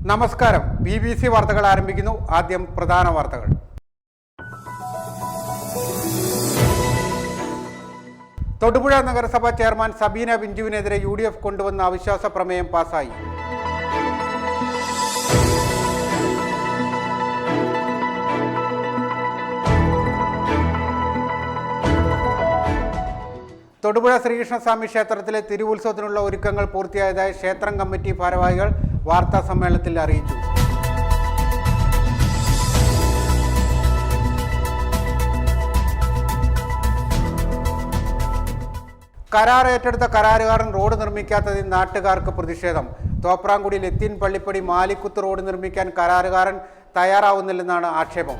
നമസ്കാരം. BBC വാർത്തകൾ ആരംഭിക്കുന്നു. ആദ്യം പ്രധാന വാർത്തകൾ. തൊടുപുഴ നഗരസഭാ ചെയർമാൻ സബീന ബിഞ്ചുവിനെതിരെ UDF കൊണ്ടുവന്ന അവിശ്വാസ പ്രമേയം പാസായി. തൊടുപുഴ ശ്രീകൃഷ്ണസ്വാമി ക്ഷേത്രത്തിലെ തിരുവുത്സവത്തിനുള്ള ഒരുക്കങ്ങൾ പൂർത്തിയായതായി ക്ഷേത്രം കമ്മിറ്റി ഭാരവാഹികൾ വാർത്താ സമ്മേളനത്തിൽ അറിയിച്ചു. കരാർ ഏറ്റെടുത്ത കരാറുകാരൻ റോഡ് നിർമ്മിക്കാത്തതിൽ നാട്ടുകാർക്ക് പ്രതിഷേധം. തോപ്രാംകുടി ലത്തീൻ പള്ളിപ്പടി മാലിക്കുത്ത് റോഡ് നിർമ്മിക്കാൻ കരാറുകാരൻ തയ്യാറാവുന്നില്ലെന്നാണ് ആക്ഷേപം.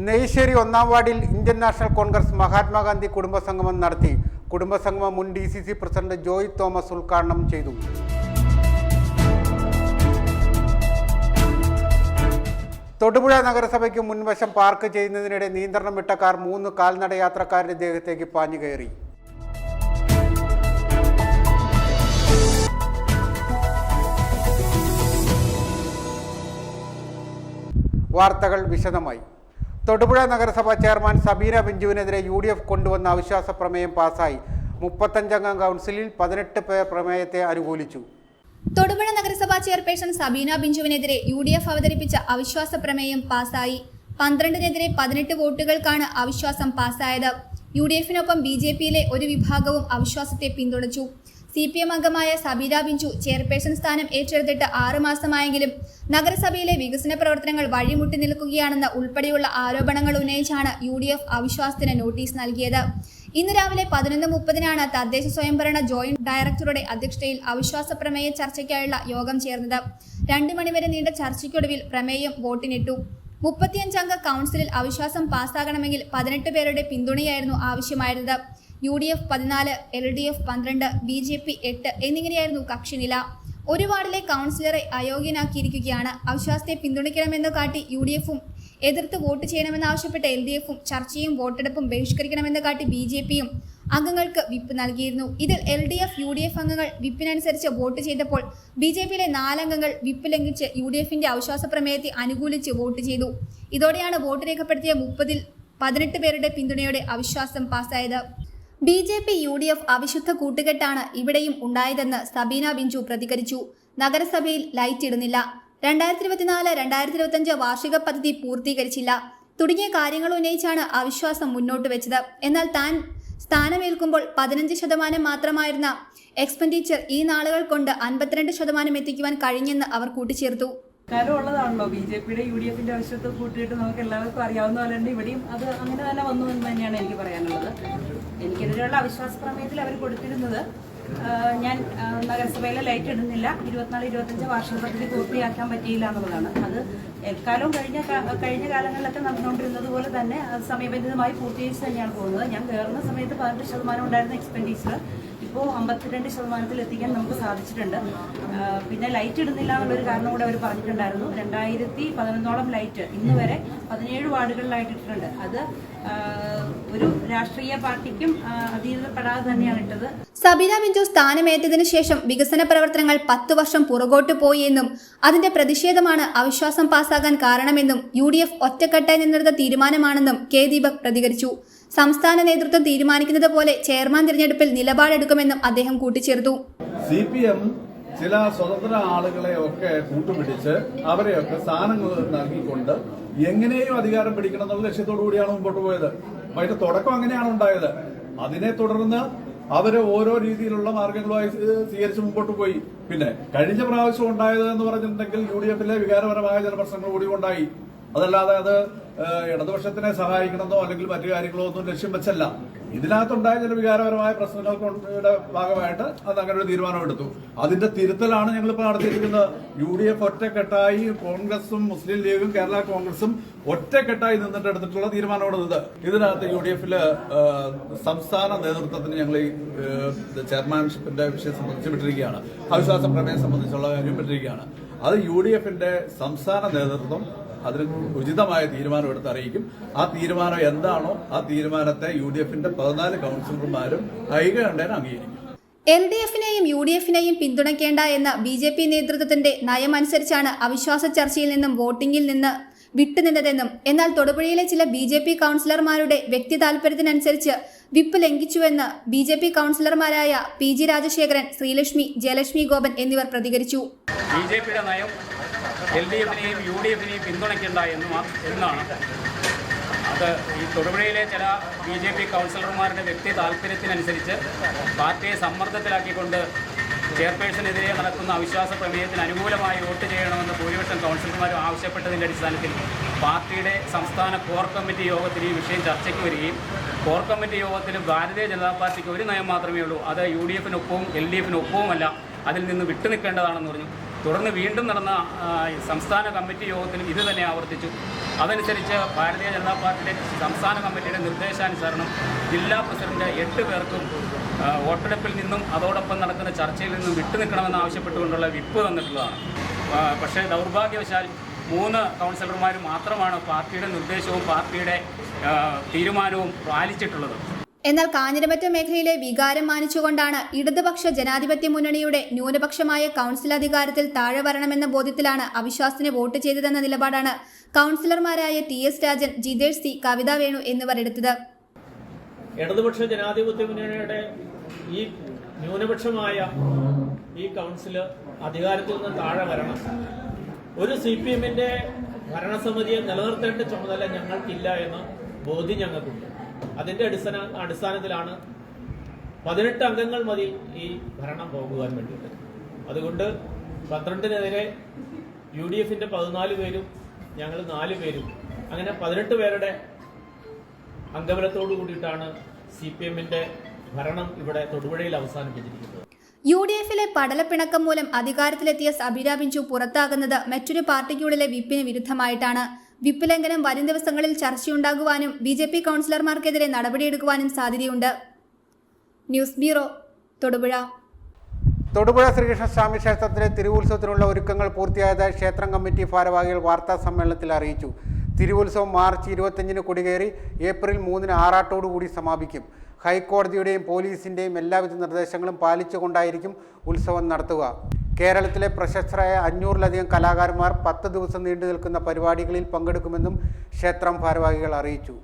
നെയ്ശ്ശേരി 1-ാം വാർഡിൽ ഇന്ത്യൻ നാഷണൽ കോൺഗ്രസ് മഹാത്മാഗാന്ധി കുടുംബസംഗമം നടത്തി. കുടുംബസംഗമം മുൻ DCC പ്രസിഡന്റ് ജോയ് തോമസ് ഉദ്ഘാടനം ചെയ്തു. തൊടുപുഴ നഗരസഭയ്ക്ക് മുൻവശം പാർക്ക് ചെയ്യുന്നതിനിടെ നിയന്ത്രണം വിട്ട കാർ 3 കാൽനട യാത്രക്കാരുടെ ദേഹത്തേക്ക് പാഞ്ഞു കയറി. വാർത്തകൾ വിശദമായി. തൊടുപുഴ നഗരസഭാ ചെയർമാൻ സബീന ബിഞ്ചുവിനെതിരെ UDF കൊണ്ടുവന്ന അവിശ്വാസ പ്രമേയം പാസായി. 35-അംഗ കൗൺസിലിൽ 18 പേർ പ്രമേയത്തെ അനുകൂലിച്ചു. തൊടുപുഴ നഗരസഭാ ചെയർപേഴ്സൺ സബീന ബിഞ്ചുവിനെതിരെ UDF അവതരിപ്പിച്ച അവിശ്വാസ പ്രമേയം പാസായി. 12-നെതിരെ 18 വോട്ടുകൾക്കാണ് അവിശ്വാസം പാസായത്. UDF-നൊപ്പം BJP-യിലെ ഒരു വിഭാഗവും അവിശ്വാസത്തെ പിന്തുണച്ചു. CPM അംഗമായ സബീന ബിഞ്ചു ചെയർപേഴ്സൺ സ്ഥാനം ഏറ്റെടുത്തിട്ട് 6 മാസമായെങ്കിലും നഗരസഭയിലെ വികസന പ്രവർത്തനങ്ങൾ വഴിമുട്ടി നിൽക്കുകയാണെന്ന ഉൾപ്പെടെയുള്ള ആരോപണങ്ങൾ ഉന്നയിച്ചാണ് UDF അവിശ്വാസത്തിന് നോട്ടീസ് നൽകിയത്. ഇന്ന് രാവിലെ 11:30-നാണ് തദ്ദേശ സ്വയംഭരണ ജോയിന്റ് ഡയറക്ടറുടെ അധ്യക്ഷതയിൽ അവിശ്വാസ പ്രമേയ ചർച്ചയ്ക്കായുള്ള യോഗം ചേർന്നത്. 2 മണിവരെ നീണ്ട ചർച്ചയ്ക്കൊടുവിൽ പ്രമേയം വോട്ടിനിട്ടു. 35-അംഗ കൗൺസിലിൽ അവിശ്വാസം പാസ്സാകണമെങ്കിൽ 18 പേരുടെ പിന്തുണയായിരുന്നു ആവശ്യമായിരുന്നത്. UDF 14, LDF 12, BJP 8 എന്നിങ്ങനെയായിരുന്നു കക്ഷിനില. ഒരു വാർഡിലെ കൗൺസിലറെ അയോഗ്യനാക്കിയിരിക്കുകയാണ്. അവിശ്വാസത്തെ പിന്തുണയ്ക്കണമെന്ന് കാട്ടി UDF-ഉം എതിർത്ത് വോട്ട് ചെയ്യണമെന്നാവശ്യപ്പെട്ട LDF-ഉം ചർച്ചയും വോട്ടെടുപ്പും ബഹിഷ്കരിക്കണമെന്ന് കാട്ടി BJP-യും അംഗങ്ങൾക്ക് വിപ്പ് നൽകിയിരുന്നു. ഇതിൽ LDF, UDF അംഗങ്ങൾ വിപ്പിനനുസരിച്ച് വോട്ട് ചെയ്തപ്പോൾ BJP-യിലെ 4 അംഗങ്ങൾ വിപ്പ് ലംഘിച്ച് UDF-ന്റെ അവിശ്വാസ പ്രമേയത്തെ അനുകൂലിച്ച് വോട്ട് ചെയ്തു. ഇതോടെയാണ് വോട്ട് രേഖപ്പെടുത്തിയ 30-ൽ 18 പേരുടെ പിന്തുണയോടെ അവിശ്വാസം പാസ്സായത്. BJP UDF അവിശുദ്ധ കൂട്ടുകെട്ടാണ് ഇവിടെയും ഉണ്ടായതെന്ന് സബീന ബിഞ്ചു പ്രതികരിച്ചു. നഗരസഭയിൽ ലൈറ്റ് ഇടുന്നില്ല, 2024-2025 വാർഷിക പദ്ധതി പൂർത്തീകരിച്ചില്ല തുടങ്ങിയ കാര്യങ്ങൾ ഉന്നയിച്ചാണ് അവിശ്വാസം മുന്നോട്ട് വെച്ചത്. എന്നാൽ താൻ സ്ഥാനമേൽക്കുമ്പോൾ 15% മാത്രമായിരുന്ന എക്സ്പെൻഡിച്ചർ ഈ നാളുകൾ കൊണ്ട് 52% എത്തിക്കുവാൻ കഴിഞ്ഞെന്ന് അവർ കൂട്ടിച്ചേർത്തു. ഉള്ളതാണല്ലോ BJP-യുടെ UDF-ന്റെ ആവശ്യത്തെ കൂട്ടിയിട്ട് നമുക്ക് എല്ലാവർക്കും അറിയാവുന്ന പോലെ തന്നെ ഇവിടെയും അത് അങ്ങനെ തന്നെ വന്നു എന്ന് തന്നെയാണ് എനിക്ക് പറയാനുള്ളത്. എനിക്കെതിരെയുള്ള അവിശ്വാസ പ്രമേയത്തിൽ അവർ കൊടുത്തിരുന്നത് ഞാൻ നഗരസഭയിലെ ലൈറ്റ് ഇടുന്നില്ല, 24-25 വാർഷിക പദ്ധതി പൂർത്തിയാക്കാൻ പറ്റിയില്ല എന്നുള്ളതാണ്. അത് എക്കാലവും കഴിഞ്ഞ കാലങ്ങളിലൊക്കെ നടന്നുകൊണ്ടിരുന്നത് പോലെ തന്നെ അത് സമയബന്ധിതമായി പൂർത്തീകരിച്ച് തന്നെയാണ് പോകുന്നത്. ഞാൻ കയറുന്ന സമയത്ത് 18% ഉണ്ടായിരുന്ന എക്സ്പെൻഡിച്ചർ ഇപ്പോൾ 52% എത്തിക്കാൻ നമുക്ക് സാധിച്ചിട്ടുണ്ട്. പിന്നെ ലൈറ്റ് ഇടുന്നില്ല എന്നുള്ളൊരു കാരണം കൂടെ അവർ പറഞ്ഞിട്ടുണ്ടായിരുന്നു. 2011 ലൈറ്റ് ഇന്ന് വരെ 17 വാർഡുകളിലായിട്ട് ഇട്ടിട്ടുണ്ട്. അത് ഒരു രാഷ്ട്രീയ പാർട്ടിക്കും അധീനപ്പെടാതെ തന്നെയാണ് ഇട്ടത്. സബീന ബിഞ്ചു സ്ഥാനമേറ്റതിനു ശേഷം വികസന പ്രവർത്തനങ്ങൾ 10 വർഷം പുറകോട്ട് പോയി എന്നും അതിന്റെ പ്രതിഷേധമാണ് അവിശ്വാസം പാസ്സാകാൻ കാരണമെന്നും UDF ഒറ്റക്കെട്ടായി നിന്നെടുത്ത തീരുമാനമാണെന്നും K. ദീപക് പ്രതികരിച്ചു. സംസ്ഥാന നേതൃത്വം തീരുമാനിക്കുന്നത് പോലെ ചെയർമാൻ തിരഞ്ഞെടുപ്പിൽ നിലപാടെടുക്കുമെന്നും അദ്ദേഹം കൂട്ടിച്ചേർത്തു. CPM ചില സ്വതന്ത്ര ആളുകളെ ഒക്കെ കൂട്ടുപിടിച്ച് അവരെയൊക്കെ സ്ഥാനങ്ങൾ നൽകിക്കൊണ്ട് എങ്ങനെയും അധികാരം പിടിക്കണം എന്നുള്ള ലക്ഷ്യത്തോടു കൂടിയാണ് മുമ്പോട്ട് പോയത്. അതിന്റെ തുടക്കം അങ്ങനെയാണ് ഉണ്ടായത്. അതിനെ തുടർന്ന് അവര് ഓരോ രീതിയിലുള്ള മാർഗങ്ങളുമായി സ്വീകരിച്ച് മുമ്പോട്ട് പോയി. പിന്നെ കഴിഞ്ഞ പ്രാവശ്യം ഉണ്ടായത് എന്ന് പറഞ്ഞിട്ടുണ്ടെങ്കിൽ UDF-ലെ വികാരപരമായ ചില പ്രശ്നങ്ങൾ കൂടി ഉണ്ടായി. അതല്ലാതെ അത് ഇടതുപക്ഷത്തിനെ സഹായിക്കണമെന്നോ അല്ലെങ്കിൽ മറ്റു കാര്യങ്ങളോ ഒന്നും ലക്ഷ്യം വെച്ചല്ല. ഇതിനകത്തുണ്ടായ ചില വികാരപരമായ പ്രശ്നങ്ങളുടെ ഭാഗമായിട്ട് അത് അങ്ങനെ ഒരു തീരുമാനമെടുത്തു. അതിന്റെ തിരുത്തലാണ് ഞങ്ങളിപ്പോൾ നടത്തിയിരിക്കുന്നത്. UDF ഒറ്റക്കെട്ടായി കോൺഗ്രസും മുസ്ലിം ലീഗും കേരള കോൺഗ്രസും ഒറ്റക്കെട്ടായി നിന്നിട്ട് എടുത്തിട്ടുള്ള തീരുമാനമാണിത്. ഇതിനകത്ത് UDF-ല് സംസ്ഥാന നേതൃത്വത്തിന് ഞങ്ങൾ ഈ ചെയർമാൻഷിപ്പിന്റെ വിഷയം സംബന്ധിച്ച് വിട്ടിരിക്കുകയാണ്. അവിശ്വാസ പ്രമേയം സംബന്ധിച്ചുള്ള കാര്യം വിട്ടിരിക്കുകയാണ്. അത് UDF-ന്റെ സംസ്ഥാന നേതൃത്വം അതിന് ഉചിതമായ തീരുമാനം എടുത്ത് അറിയിക്കും. ആ തീരുമാനം എന്താണോ ആ തീരുമാനത്തെ UDF-ന്റെ 14 കൗൺസിലർമാരും ഐകകണ്ഠേന അംഗീകരിക്കും. LDF-നെയും UDF-നെയും പിന്തുണയ്ക്കേണ്ട എന്ന BJP നേതൃത്വത്തിന്റെ നയമനുസരിച്ചാണ് അവിശ്വാസ ചർച്ചയിൽ നിന്നും വോട്ടിംഗിൽ നിന്ന് വിട്ടുനിന്നതെന്നും എന്നാൽ തൊടുപുഴയിലെ ചില BJP കൗൺസിലർമാരുടെ വ്യക്തി താൽപര്യത്തിനനുസരിച്ച് വിപ്പ് ലംഘിച്ചുവെന്ന് BJP കൗൺസിലർമാരായ PG രാജശേഖരൻ, ശ്രീലക്ഷ്മി, ജയലക്ഷ്മി ഗോപൻ എന്നിവർ പ്രതികരിച്ചു. BJPയുടെ നയം LDF-നെയും UDF-നെയും പിന്തുണയ്ക്കേണ്ട എന്നാണ്. അത് ഈ തൊടുപുഴയിലെ ചില BJP കൗൺസിലർമാരുടെ വ്യക്തി താൽപ്പര്യത്തിനനുസരിച്ച് പാർട്ടിയെ സമ്മർദ്ദത്തിലാക്കിക്കൊണ്ട് ചെയർപേഴ്സണെതിരെ നടക്കുന്ന അവിശ്വാസ പ്രമേയത്തിന് അനുകൂലമായി വോട്ട് ചെയ്യണമെന്ന് ഭൂരിപക്ഷം കൗൺസിലർമാരും ആവശ്യപ്പെട്ടതിൻ്റെ അടിസ്ഥാനത്തിൽ പാർട്ടിയുടെ സംസ്ഥാന കോർ കമ്മിറ്റി യോഗത്തിൽ ഈ വിഷയം ചർച്ചയ്ക്ക് വരികയും കോർ കമ്മിറ്റി യോഗത്തിൽ ഭാരതീയ ജനതാ പാർട്ടിക്ക് ഒരു നയം മാത്രമേ ഉള്ളൂ, അത് UDF-നൊപ്പവും LDF-നൊപ്പവുമല്ല, അതിൽ നിന്ന് വിട്ടുനിൽക്കേണ്ടതാണെന്ന് പറഞ്ഞു. തുടർന്ന് വീണ്ടും നടന്ന സംസ്ഥാന കമ്മിറ്റി യോഗത്തിലും ഇത് തന്നെ ആവർത്തിച്ചു. അതനുസരിച്ച് ഭാരതീയ ജനതാ പാർട്ടിയുടെ സംസ്ഥാന കമ്മിറ്റിയുടെ നിർദ്ദേശാനുസരണം ജില്ലാ പ്രസിഡന്റ് 8 പേർക്കും വോട്ടെടുപ്പിൽ നിന്നും അതോടൊപ്പം നടക്കുന്ന ചർച്ചയിൽ നിന്നും വിട്ടുനിൽക്കണമെന്ന് ആവശ്യപ്പെട്ടുകൊണ്ടുള്ള വിപ്പ് തന്നിട്ടുള്ളതാണ്. പക്ഷേ ദൗർഭാഗ്യവശാൽ 3 കൗൺസിലർമാർ മാത്രമാണ് പാർട്ടിയുടെ നിർദ്ദേശവും പാർട്ടിയുടെ തീരുമാനവും പാലിച്ചിട്ടുള്ളത്. എന്നാൽ കാഞ്ഞിരമറ്റം മേഖലയിലെ വികാരം മാനിച്ചുകൊണ്ടാണ് ഇടതുപക്ഷ ജനാധിപത്യ മുന്നണിയുടെ ന്യൂനപക്ഷമായ കൗൺസിൽ അധികാരത്തിൽ താഴെ വരണമെന്ന ബോധ്യത്തിലാണ് അവിശ്വാസത്തിന് വോട്ട് ചെയ്തതെന്ന നിലപാടാണ് കൗൺസിലർമാരായ TS രാജൻ, ജിതേഷ് C, കവിത വേണു എന്നിവർ എടുത്തത്. ഇടതുപക്ഷ ജനാധിപത്യ മുന്നണിയുടെ ഈ ന്യൂനപക്ഷമായ ഈ കൗൺസിൽ അധികാരത്തിൽ നിന്ന് താഴെ വരണം. ഒരു CPM-ന്റെ ഭരണസമിതിയെ നിലനിർത്തേണ്ട ചുമതല ഞങ്ങൾക്കില്ല എന്ന ബോധ്യം ഞങ്ങൾക്കുണ്ട്. അതിന്റെ അടിസ്ഥാനത്തിലാണ് 18 അംഗങ്ങൾ മതി ഈ ഭരണം പോകുവാൻ വേണ്ടിയിട്ട്. അതുകൊണ്ട് 12-നെതിരെ UDF-ന്റെ 14 പേരും ഞങ്ങൾ 4 പേരും അങ്ങനെ 18 പേരുടെ അംഗബലത്തോടു കൂടിയിട്ടാണ് CPM-ന്റെ ഭരണം ഇവിടെ തൊടുപുഴയിൽ അവസാനിപ്പിച്ചിരിക്കുന്നത്. UDF-ലെ പടലപ്പിണക്കം മൂലം അധികാരത്തിലെത്തിയ സബീന ബിഞ്ചു പുറത്താകുന്നത് മറ്റൊരു പാർട്ടിക്കുള്ളിലെ വിപ്പിന് വിരുദ്ധമായിട്ടാണ്. വിപ്പ് ലംഘനം വരും ദിവസങ്ങളിൽ ചർച്ചയുണ്ടാകുവാനും BJP കൗൺസിലർമാർക്കെതിരെ നടപടിയെടുക്കുവാനും സാധ്യതയുണ്ട്. News bureau, Thodupuzha. തൊടുപുഴ ശ്രീകൃഷ്ണസ്വാമി ക്ഷേത്രത്തിലെ തിരുവുത്സവത്തിനുള്ള ഒരുക്കങ്ങൾ പൂർത്തിയായതായി ക്ഷേത്രം കമ്മിറ്റി ഭാരവാഹികൾ വാർത്താ സമ്മേളനത്തിൽ അറിയിച്ചു. തിരുവുത്സവം മാർച്ച് 25-ന് കൊടികയറി ഏപ്രിൽ 3-ന് ആറാട്ടോടുകൂടി സമാപിക്കും. ഹൈക്കോടതിയുടെയും പോലീസിൻ്റെയും എല്ലാവിധ നിർദ്ദേശങ്ങളും പാലിച്ചുകൊണ്ടായിരിക്കും ഉത്സവം നടത്തുക. കേരളത്തിലെ പ്രശസ്തരായ 500-ലധികം കലാകാരന്മാർ 10 ദിവസം നീണ്ടു നിൽക്കുന്ന പരിപാടികളിൽ പങ്കെടുക്കുമെന്നും ക്ഷേത്രം ഭാരവാഹികൾ അറിയിച്ചു.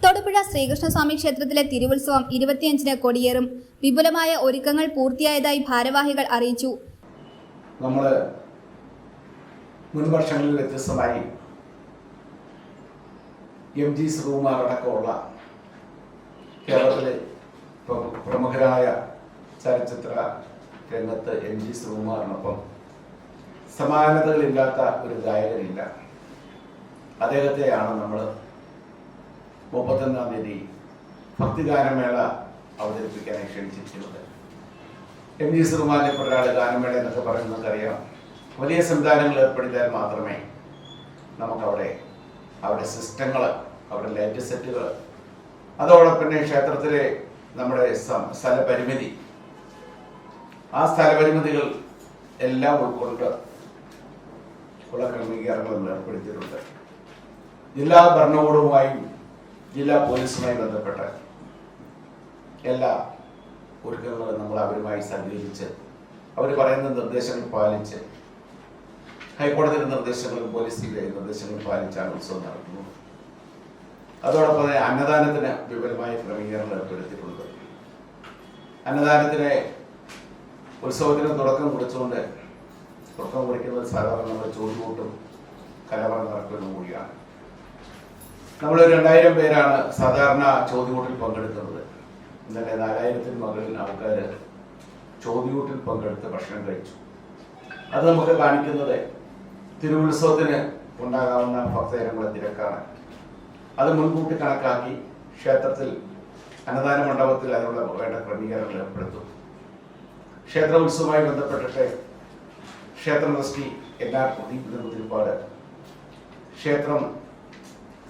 തൊടുപുഴ ശ്രീകൃഷ്ണസ്വാമി ക്ഷേത്രത്തിലെ തിരുവുത്സവം 25-ന് കൊടിയേറും. വിപുലമായ ഒരുക്കങ്ങൾ പൂർത്തിയായതായി ഭാരവാഹികൾ അറിയിച്ചു. നമ്മൾ മുൻ വർഷങ്ങളിൽ വ്യത്യസ്തമായി MG ശ്രീകുമാർ അടക്കമുള്ള കേരളത്തിലെ പ്രമുഖരായ ചലച്ചിത്ര രംഗത്ത് MG ശ്രീകുമാറിനൊപ്പം സമാനതകളില്ലാത്ത ഒരു ഗായകനില്ല. അദ്ദേഹത്തെയാണ് നമ്മൾ 31-ാം തീയതി ഭക്തിഗാനമേള അവതരിപ്പിക്കാനായി ക്ഷണിച്ചിരിക്കുന്നത്. MG ശ്രീകുമാറിനെ ഒരാൾ ഗാനമേള എന്നൊക്കെ പറയുന്നത് നമുക്കറിയാം. വലിയ സംവിധാനങ്ങൾ ഏർപ്പെടുത്തിയാൽ മാത്രമേ നമുക്കവിടെ അവിടെ സിസ്റ്റങ്ങൾ, അവിടെ ലൈറ്റ് സെറ്റുകൾ, അതോടൊപ്പം തന്നെ ക്ഷേത്രത്തിലെ നമ്മുടെ സ്ഥലപരിമിതി, ആ സ്ഥലപരിമിതികൾ എല്ലാം ഉൾക്കൊണ്ട് ഉള്ള ക്രമീകരണങ്ങൾ നമ്മൾ ഏർപ്പെടുത്തിയിട്ടുണ്ട്. ജില്ലാ ഭരണകൂടവുമായും ജില്ലാ പോലീസുമായി ബന്ധപ്പെട്ട എല്ലാ ഒരുക്കങ്ങളും നമ്മൾ അവരുമായി സഹകരിച്ച് അവർ പറയുന്ന നിർദ്ദേശങ്ങൾ പാലിച്ച് ഹൈക്കോടതിയുടെ നിർദ്ദേശങ്ങളും പോലീസിന്റെ നിർദ്ദേശങ്ങളും പാലിച്ചാണ് ഉത്സവം നടത്തുന്നത്. അതോടൊപ്പം തന്നെ അന്നദാനത്തിന് വിപുലമായ ക്രമീകരണങ്ങൾ ഏർപ്പെടുത്തിയിട്ടുണ്ട്. അന്നദാനത്തിന് ഉത്സവത്തിന് തുടക്കം കുറിക്കുന്നത് സാധാരണ നമ്മൾ ചോദ്യകൂട്ടും കലവറ നടക്കുന്നതും കൂടിയാണ്. നമ്മൾ 2000 പേരാണ് സാധാരണ ചോദ്യകൂട്ടിൽ പങ്കെടുക്കുന്നത്. ഇന്നലെ 4000-ന് മുകളിൽ ആൾക്കാർ ചോദ്യകൂട്ടിൽ പങ്കെടുത്ത് ഭക്ഷണം കഴിച്ചു. അത് നമുക്ക് കാണിക്കുന്നത് തിരുവുത്സവത്തിന് ഉണ്ടാകാവുന്ന ഭക്തജനങ്ങളുടെ തിരക്കാണ്. അത് മുൻകൂട്ടി കണക്കാക്കി ക്ഷേത്രത്തിൽ അന്നദാന മണ്ഡപത്തിൽ അതിനുള്ള വേണ്ട ക്രമീകരണങ്ങൾ ഏർപ്പെടുത്തും. ക്ഷേത്ര ഉത്സവവുമായി ബന്ധപ്പെട്ടിട്ട് ക്ഷേത്ര ട്രസ്റ്റി NR പ്രദീപ്, ക്ഷേത്രം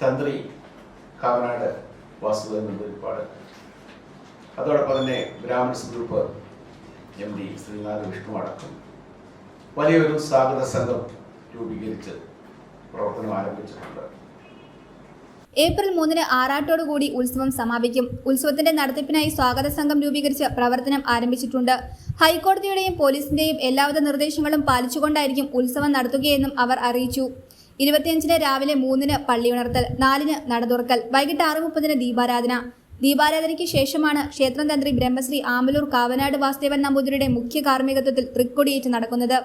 തന്ത്രി കാവനാട് വാസുദേവൻ നമ്പൂതിരിപ്പാട്, അതോടൊപ്പം തന്നെ ബ്രാഹ്മിൺസ് ഗ്രൂപ്പ് MD ശ്രീനാഥ് വിഷ്ണു അടക്കം വലിയൊരു സ്വാഗത സംഘം രൂപീകരിച്ച് പ്രവർത്തനം ആരംഭിച്ചിട്ടുണ്ട്. ഏപ്രിൽ 3 ആറാട്ടോടുകൂടി ഉത്സവം സമാപിക്കും. ഉത്സവത്തിന്റെ നടത്തിപ്പിനായി സ്വാഗത സംഘം രൂപീകരിച്ച് പ്രവർത്തനം ആരംഭിച്ചിട്ടുണ്ട്. ഹൈക്കോടതിയുടെയും പോലീസിന്റെയും എല്ലാവിധ നിർദ്ദേശങ്ങളും പാലിച്ചുകൊണ്ടായിരിക്കും ഉത്സവം നടത്തുകയെന്നും അവർ അറിയിച്ചു. 25 രാവിലെ 3 പള്ളിയുണർത്തൽ, 4 നട തുറക്കൽ, വൈകിട്ട് 6:30 ദീപാരാധന. ദീപാരാധനയ്ക്ക് ശേഷമാണ് ക്ഷേത്രം തന്ത്രി ബ്രഹ്മശ്രീ ആമ്പലൂർ കാവനാട് വാസുദേവൻ നമ്പൂതിരിയുടെ മുഖ്യ കാർമ്മികത്വത്തിൽ തൃക്കൊടിയേറ്റ് നടക്കുന്നത്.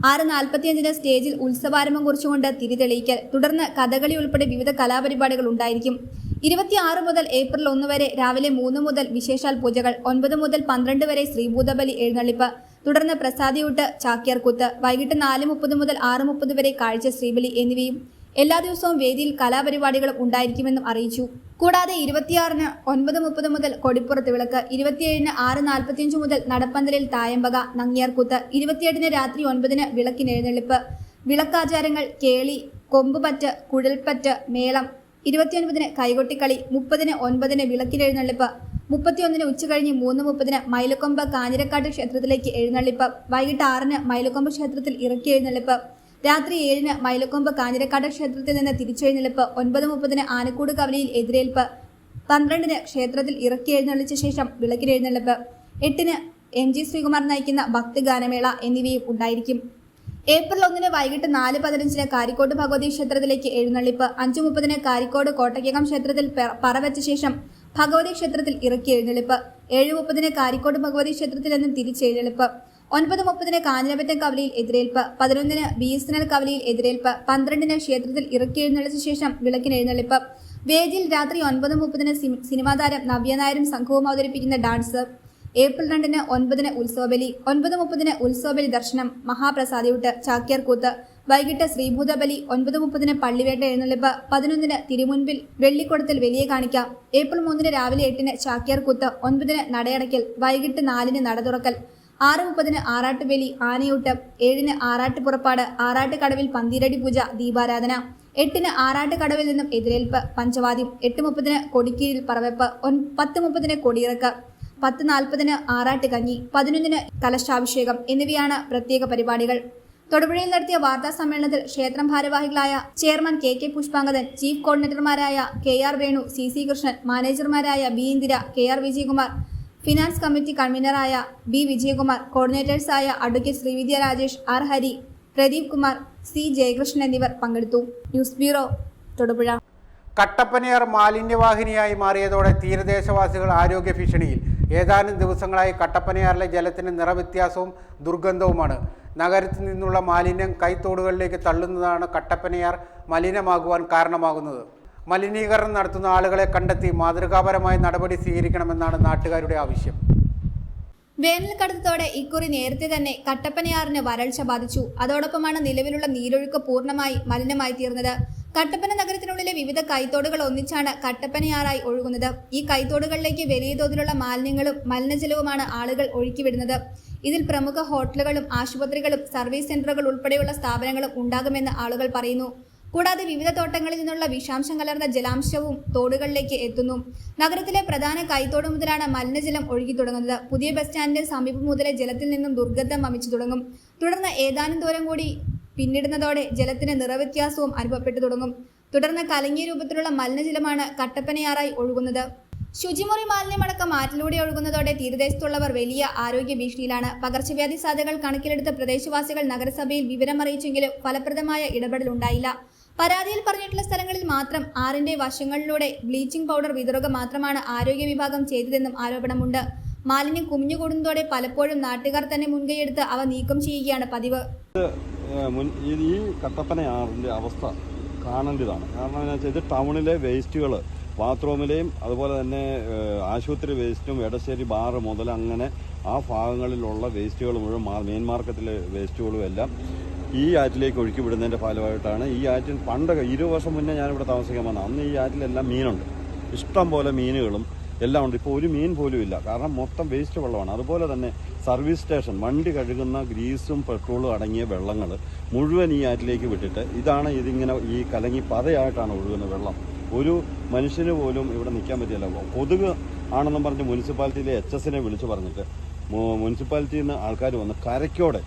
6:45 സ്റ്റേജിൽ ഉത്സവാരംഭം കുറിച്ചുകൊണ്ട് തിരിതെളിയിക്കൽ, തുടർന്ന് കഥകളി ഉൾപ്പെടെ വിവിധ കലാപരിപാടികൾ ഉണ്ടായിരിക്കും. 26 മുതൽ ഏപ്രിൽ 1 വരെ രാവിലെ 3 മുതൽ വിശേഷാൽ പൂജകൾ, 9 മുതൽ 12 വരെ ശ്രീഭൂതബലി എഴുന്നള്ളിപ്പ്, തുടർന്ന് പ്രസാദിയൂട്ട്, ചാക്യാർകൂത്ത്, വൈകിട്ട് 4:30 മുതൽ 6:30 വരെ കാഴ്ച ശ്രീബലി എന്നിവയും എല്ലാ ദിവസവും വേദിയിൽ കലാപരിപാടികളും ഉണ്ടായിരിക്കുമെന്നും അറിയിച്ചു. കൂടാതെ 26-ന് 9:30 മുതൽ കൊടിപ്പുറത്ത് വിളക്ക്, 27-ന് 6:45 മുതൽ നടപ്പന്തലിൽ തായമ്പക, നങ്ങ്യാർകൂത്ത്, 28-ന് രാത്രി 9-ന് വിളക്കിനെഴുന്നള്ളിപ്പ്, വിളക്കാചാരങ്ങൾ, കേളി, കൊമ്പുപറ്റ്, കുഴൽപ്പറ്റ്, മേളം, 29-ന് കൈകൊട്ടിക്കളി, 30-ന് 9-ന് വിളക്കിനെഴുന്നള്ളിപ്പ്, 31-ന് ഉച്ചകഴിഞ്ഞ് 3:30-ന് മൈലക്കൊമ്പ് കാഞ്ഞിരക്കാട്ട് ക്ഷേത്രത്തിലേക്ക് എഴുന്നള്ളിപ്പ്, വൈകിട്ട് 6-ന് മൈലക്കൊമ്പ് ക്ഷേത്രത്തിൽ ഇറക്കി എഴുന്നള്ളിപ്പ്, രാത്രി 7-ന് മൈലക്കൊമ്പ് കാഞ്ഞിരക്കാട് ക്ഷേത്രത്തിൽ നിന്ന് തിരിച്ചെഴുന്നള്ളിപ്പ്, 9:30-ന് ആനക്കൂട് കവലയിൽ എതിരേൽപ്പ്, 12-ന് ക്ഷേത്രത്തിൽ ഇറക്കി എഴുന്നള്ളിച്ച ശേഷം വിളക്കിനെഴുന്നള്ളിപ്പ്, 8-ന് MG ശ്രീകുമാർ നയിക്കുന്ന ഭക്തിഗാനമേള എന്നിവയും ഉണ്ടായിരിക്കും. ഏപ്രിൽ 1-ന് വൈകിട്ട് 4:15-ന് കാരിക്കോട് ഭഗവതി ക്ഷേത്രത്തിലേക്ക് എഴുന്നള്ളിപ്പ്, 5:30-ന് കാരിക്കോട് കോട്ടയ്ക്കകം ക്ഷേത്രത്തിൽ പറവെച്ച ശേഷം ഭഗവതി ക്ഷേത്രത്തിൽ ഇറക്കി എഴുന്നള്ളിപ്പ്, 7:30-ന് കാരിക്കോട് ഭഗവതി ക്ഷേത്രത്തിൽ നിന്നും തിരിച്ചെഴുന്നള്ളിപ്പ്, 9:30-ന് കാഞ്ഞിരപറ്റം കവലയിൽ എതിരേൽപ്പ്, 11-ന് BSNL കവലയിൽ എതിരേൽപ്പ്, 12-ന് ക്ഷേത്രത്തിൽ ഇറക്കി എഴുന്നള്ളിച്ച ശേഷം വിളക്കിന് എഴുന്നള്ളിപ്പ്, വേദിയിൽ രാത്രി 9:30-ന് സിനിമാ താരം നവ്യ നായരും സംഘവും അവതരിപ്പിക്കുന്ന ഡാൻസ്. ഏപ്രിൽ 2-ന് 9-ന് ഉത്സവബലി, 9:30-ന് ഉത്സവബലി ദർശനം, മഹാപ്രസാദിയൂട്ട്, ചാക്യാർകൂത്ത്, വൈകിട്ട് ശ്രീഭൂതബലി, 9:30-ന് പള്ളിവേട്ട എഴുന്നള്ളിപ്പ്, 11-ന് തിരുമുൻപിൽ വെള്ളിക്കുടത്തിൽ വലിയ കാണിക്ക, ഏപ്രിൽ 3-ന് രാവിലെ 8-ന് ചാക്യാർകൂത്ത്, 9-ന് നടയടയ്ക്കൽ, വൈകിട്ട് 4-ന് നട തുറക്കൽ, 6:30-ന് ആറാട്ടുവേലി, ആനയൂട്ട്, 7-ന് ആറാട്ട് പുറപ്പാട്, ആറാട്ട് കടവിൽ പന്തീരടി പൂജ, ദീപാരാധന, 8-ന് ആറാട്ട് കടവിൽ നിന്നും എതിരേൽപ്പ്, പഞ്ചവാദ്യം, 8:30-ന് കൊടിക്കീഴിൽ പറവെപ്പ്, 10:30-ന് കൊടിയിറക്ക്, 10:40-ന് ആറാട്ട് കഞ്ഞി, 11-ന് കലശാഭിഷേകം എന്നിവയാണ് പ്രത്യേക പരിപാടികൾ. തൊടുപുഴയിൽ നടത്തിയ വാർത്താ സമ്മേളനത്തിൽ ക്ഷേത്രം ഭാരവാഹികളായ ചെയർമാൻ KK പുഷ്പാങ്കദൻ, ചീഫ് കോർഡിനേറ്റർമാരായ KR വേണു, CC കൃഷ്ണൻ, മാനേജർമാരായ B Indira, KR Vijayakumar, finance committee കൺവീനറായ B വിജയകുമാർ, കോർഡിനേറ്റേഴ്സായ advocate Sreevidya Rajesh, R Hari, Pradeep Kumar, C Jayakrishnan എന്നിവർ പങ്കെടുത്തു. News bureau, Thodupuzha. കട്ടപ്പനയാർ മാലിന്യവാഹിനിയായി മാറിയതോടെ തീരദേശവാസികൾ ആരോഗ്യ ഭീഷണിയിൽ. ഏതാനും ദിവസങ്ങളായി കട്ടപ്പനയാറിലെ ജലത്തിന് നിറവ്യത്യാസവും ദുർഗന്ധവുമാണ്. നഗരത്തിൽ നിന്നുള്ള മാലിന്യം കൈത്തോടുകളിലേക്ക് തള്ളുന്നതാണ് കട്ടപ്പനയാർ മലിനമാകുവാൻ കാരണമാകുന്നത്. മലിനീകരണം നടത്തുന്ന ആളുകളെ കണ്ടെത്തി മാതൃകാപരമായ നടപടി സ്വീകരിക്കണമെന്നാണ് നാട്ടുകാരുടെ ആവശ്യം. വേനൽക്കടുത്തോടെ ഇക്കുറി നേരത്തെ തന്നെ കട്ടപ്പനയാറിന് വരൾച്ച ബാധിച്ചു. അതോടൊപ്പമാണ് നിലവിലുള്ള നീരൊഴുക്ക് പൂർണ്ണമായി മലിനമായി തീർന്നത്. കട്ടപ്പന നഗരത്തിനുള്ളിലെ വിവിധ കൈത്തോടുകൾ ഒന്നിച്ചാണ് കട്ടപ്പനയാറായി ഒഴുകുന്നത്. ഈ കൈത്തോടുകളിലേക്ക് വലിയ തോതിലുള്ള മാലിന്യങ്ങളും മലിനജലവുമാണ് ആളുകൾ ഒഴുക്കിവിടുന്നത്. ഇതിൽ പ്രമുഖ ഹോട്ടലുകളും ആശുപത്രികളും സർവീസ് സെന്ററുകൾ ഉൾപ്പെടെയുള്ള സ്ഥാപനങ്ങളും ഉണ്ടാകുമെന്ന് ആളുകൾ പറയുന്നു. കൂടാതെ വിവിധ തോട്ടങ്ങളിൽ നിന്നുള്ള വിഷാംശം കലർന്ന ജലാംശവും തോടുകളിലേക്ക് എത്തുന്നു. നഗരത്തിലെ പ്രധാന കൈത്തോട് മുതലാണ് മലിനജലം ഒഴുകി തുടങ്ങുന്നത്. പുതിയ ബസ് സ്റ്റാൻഡിന്റെ സമീപം മുതലേ ജലത്തിൽ നിന്നും ദുർഗന്ധം വമിച്ചു തുടങ്ങും. തുടർന്ന് ഏതാനും ദൂരം കൂടി പിന്നിടുന്നതോടെ ജലത്തിന് നിറവ്യത്യാസവും അനുഭവപ്പെട്ടു തുടങ്ങും. തുടർന്ന് കലങ്ങിയ രൂപത്തിലുള്ള മലിനജലമാണ് കട്ടപ്പനയാറായി ഒഴുകുന്നത്. ശുചിമുറി മാലിന്യമടക്കം ആറ്റിലൂടെ ഒഴുകുന്നതോടെ തീരദേശത്തുള്ളവർ വലിയ ആരോഗ്യ ഭീഷണിയിലാണ്. പകർച്ചവ്യാധി സാധ്യതകൾ കണക്കിലെടുത്ത് പ്രദേശവാസികൾ നഗരസഭയിൽ വിവരമറിയിച്ചെങ്കിലും ഫലപ്രദമായ ഇടപെടലുണ്ടായില്ല. പരാതിയിൽ പറഞ്ഞിട്ടുള്ള സ്ഥലങ്ങളിൽ മാത്രം ആറിന്റെ വശങ്ങളിലൂടെ ബ്ലീച്ചിംഗ് പൗഡർ വിതറുക മാത്രമാണ് ആരോഗ്യ വിഭാഗം ചെയ്തതെന്നും ആരോപണമുണ്ട്. മാലിന്യം കുമിഞ്ഞുകൂടുന്നതോടെ പലപ്പോഴും നാട്ടുകാർ തന്നെ മുൻകൈയെടുത്ത് അവ നീക്കം ചെയ്യുകയാണ് പതിവ്. ഈ കട്ടപ്പനയാറിന്റെ അവസ്ഥ കാണേണ്ടതാണ്. കാരണം എന്താ വെച്ചാൽ ഇത് ടൗണിലെ വേസ്റ്റുകൾ, ബാത്റൂമിലെയും അതുപോലെ തന്നെ ആശുപത്രി വേസ്റ്റും എടശ്ശേരി ബാറ് മുതൽ അങ്ങനെ ആ ഭാഗങ്ങളിലുള്ള വേസ്റ്റുകൾ മുഴുവൻ മെയിൻ മാർക്കറ്റിലെ വേസ്റ്റുകളും എല്ലാം ഈ ആറ്റിലേക്ക് ഒഴുക്കി വിടുന്നതിൻ്റെ ഫലമായിട്ടാണ് ഈ ആറ്റിൽ പണ്ട് 20 വർഷം മുന്നേ ഞാനിവിടെ താമസിക്കാൻ വന്നത്. അന്ന് ഈ ആറ്റിലെല്ലാം മീനുണ്ട്, ഇഷ്ടം പോലെ മീനുകളും എല്ലാം ഉണ്ട്. ഇപ്പോൾ ഒരു മീൻ പോലും ഇല്ല, കാരണം മൊത്തം വേസ്റ്റ് വെള്ളമാണ്. അതുപോലെ തന്നെ സർവീസ് സ്റ്റേഷൻ വണ്ടി കഴുകുന്ന ഗ്രീസും പെട്രോളും അടങ്ങിയ വെള്ളങ്ങൾ മുഴുവൻ ഈ ആറ്റിലേക്ക് വിട്ടിട്ട് ഇതാണ് ഇതിങ്ങനെ ഈ കലങ്ങി പതയായിട്ടാണ് ഒഴുകുന്ന വെള്ളം. ഒരു മനുഷ്യന് പോലും ഇവിടെ നിൽക്കാൻ പറ്റില്ല. കൊതുക് ആണെന്നും പറഞ്ഞ് മുനിസിപ്പാലിറ്റിയിലെ HSനെ വിളിച്ചു പറഞ്ഞിട്ട് മുനിസിപ്പാലിറ്റിയിൽ നിന്ന് ആൾക്കാർ വന്ന് കരയ്ക്കോടെ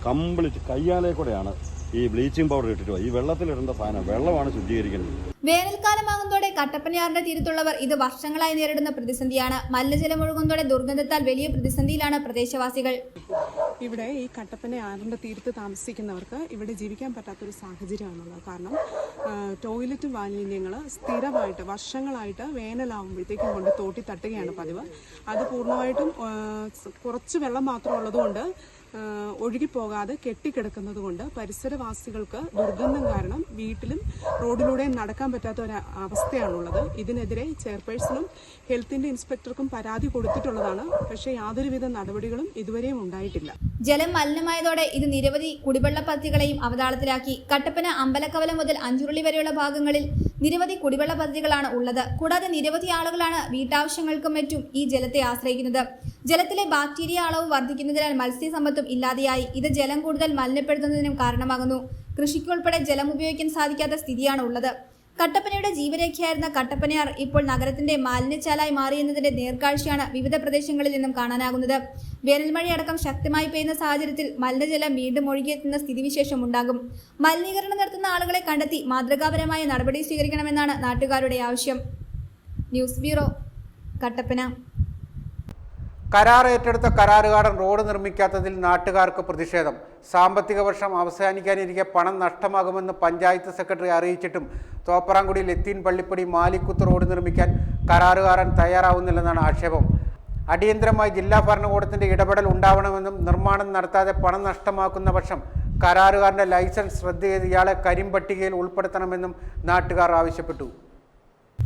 കംപ്ലീറ്റ് കയ്യാലെ കൂടെയാണ് ഈ ബ്ലീച്ചിങ് പൗഡർ ഇട്ടിട്ട് ഈ വെള്ളത്തിലിടേണ്ട സാധനം വെള്ളമാണ് ശുദ്ധീകരിക്കുന്നത്. വേനൽക്കാലമാകുന്നതോടെ കട്ടപ്പനയാറിന്റെ തീരത്തുള്ളവർ ഇത് വർഷങ്ങളായി നേരിടുന്ന പ്രതിസന്ധിയാണ്. മലിനജലം ഒഴുകുന്നതോടെ ദുർഗന്ധത്താൽ വലിയ പ്രതിസന്ധിയിലാണ് പ്രദേശവാസികൾ. ഇവിടെ ഈ കട്ടപ്പനയാറിന്റെ തീരത്ത് താമസിക്കുന്നവർക്ക് ഇവിടെ ജീവിക്കാൻ പറ്റാത്തൊരു സാഹചര്യമാണുള്ളത്. കാരണം ടോയ്ലറ്റ് മാലിന്യങ്ങൾ സ്ഥിരമായിട്ട് വർഷങ്ങളായിട്ട് വേനലാവുമ്പോഴത്തേക്കും കൊണ്ട് തോട്ടി തട്ടുകയാണ് പതിവ്. അത് പൂർണ്ണമായിട്ടും കുറച്ച് വെള്ളം മാത്രം ഉള്ളതുകൊണ്ട് ഒഴുകിപ്പോകാതെ കെട്ടിക്കിടക്കുന്നത് കൊണ്ട് പരിസരവാസികൾക്ക് ദുർഗന്ധം കാരണം വീട്ടിലും റോഡിലൂടെയും നടക്കാൻ പറ്റാത്ത ഒരു അവസ്ഥയാണുള്ളത്. ഇതിനെതിരെ ചെയർപേഴ്സണും ഹെൽത്തിന്റെ ഇൻസ്പെക്ടർക്കും പരാതി കൊടുത്തിട്ടുള്ളതാണ്. പക്ഷേ യാതൊരുവിധ നടപടികളും ഇതുവരെയും ഉണ്ടായിട്ടില്ല. ജലം മലിനമായതോടെ ഇത് നിരവധി കുടിവെള്ള പദ്ധതികളെയും അവതാളത്തിലാക്കി. കട്ടപ്പന അമ്പലക്കവല മുതൽ അഞ്ചുരുളി വരെയുള്ള ഭാഗങ്ങളിൽ നിരവധി കുടിവെള്ള പദ്ധതികളാണ് ഉള്ളത്. കൂടാതെ നിരവധി ആളുകളാണ് വീട്ടാവശ്യങ്ങൾക്കും മറ്റും ഈ ജലത്തെ ആശ്രയിക്കുന്നത്. ജലത്തിലെ ബാക്ടീരിയ അളവ് വർദ്ധിക്കുന്നതിനാൽ മത്സ്യസമ്പത്തും ഇല്ലാതെയായി. ഇത് ജലം കൂടുതൽ മലിനപ്പെടുത്തുന്നതിനും കാരണമാകുന്നു. കൃഷിക്കുൾപ്പെടെ ജലം ഉപയോഗിക്കാൻ സാധിക്കാത്ത സ്ഥിതിയാണ് ഉള്ളത്. കട്ടപ്പനയുടെ ജീവരേഖയായിരുന്ന കട്ടപ്പനയാർ ഇപ്പോൾ നഗരത്തിന്റെ മാലിന്യച്ചാലായി മാറിയെന്നതിന്റെ നേർക്കാഴ്ചയാണ് വിവിധ പ്രദേശങ്ങളിൽ നിന്നും കാണാനാകുന്നത്. വേനൽമഴയടക്കം ശക്തമായി പെയ്യുന്ന സാഹചര്യത്തിൽ മലിനജലം വീണ്ടും ഒഴുകിയെത്തുന്ന സ്ഥിതിവിശേഷം ഉണ്ടാകും. മലിനീകരണം നടത്തുന്ന ആളുകളെ കണ്ടെത്തി മാതൃകാപരമായ നടപടി സ്വീകരിക്കണമെന്നാണ് നാട്ടുകാരുടെ ആവശ്യം. News bureau, Kattappana. കരാർ ഏറ്റെടുത്ത കരാറുകാരൻ റോഡ് നിർമ്മിക്കാത്തതിൽ നാട്ടുകാർക്ക് പ്രതിഷേധം. സാമ്പത്തിക വർഷം അവസാനിക്കാനിരിക്കെ പണം നഷ്ടമാകുമെന്ന് പഞ്ചായത്ത് സെക്രട്ടറി അറിയിച്ചിട്ടും തോപ്രാംകുടി ലത്തീൻ പള്ളിപ്പടി മാലിക്കുത്ത് റോഡ് നിർമ്മിക്കാൻ കരാറുകാരൻ തയ്യാറാവുന്നില്ലെന്നാണ് ആക്ഷേപം. അടിയന്തരമായി ജില്ലാ ഭരണകൂടത്തിന്റെ ഇടപെടൽ ഉണ്ടാവണമെന്നും നിർമ്മാണം നടത്താതെ പണം നഷ്ടമാക്കുന്ന പക്ഷം കരാറുകാരന്റെ ലൈസൻസ് റദ്ദ് ചെയ്ത് ഇയാളെ കരിമ്പട്ടികയിൽ ഉൾപ്പെടുത്തണമെന്നും നാട്ടുകാർ ആവശ്യപ്പെട്ടു.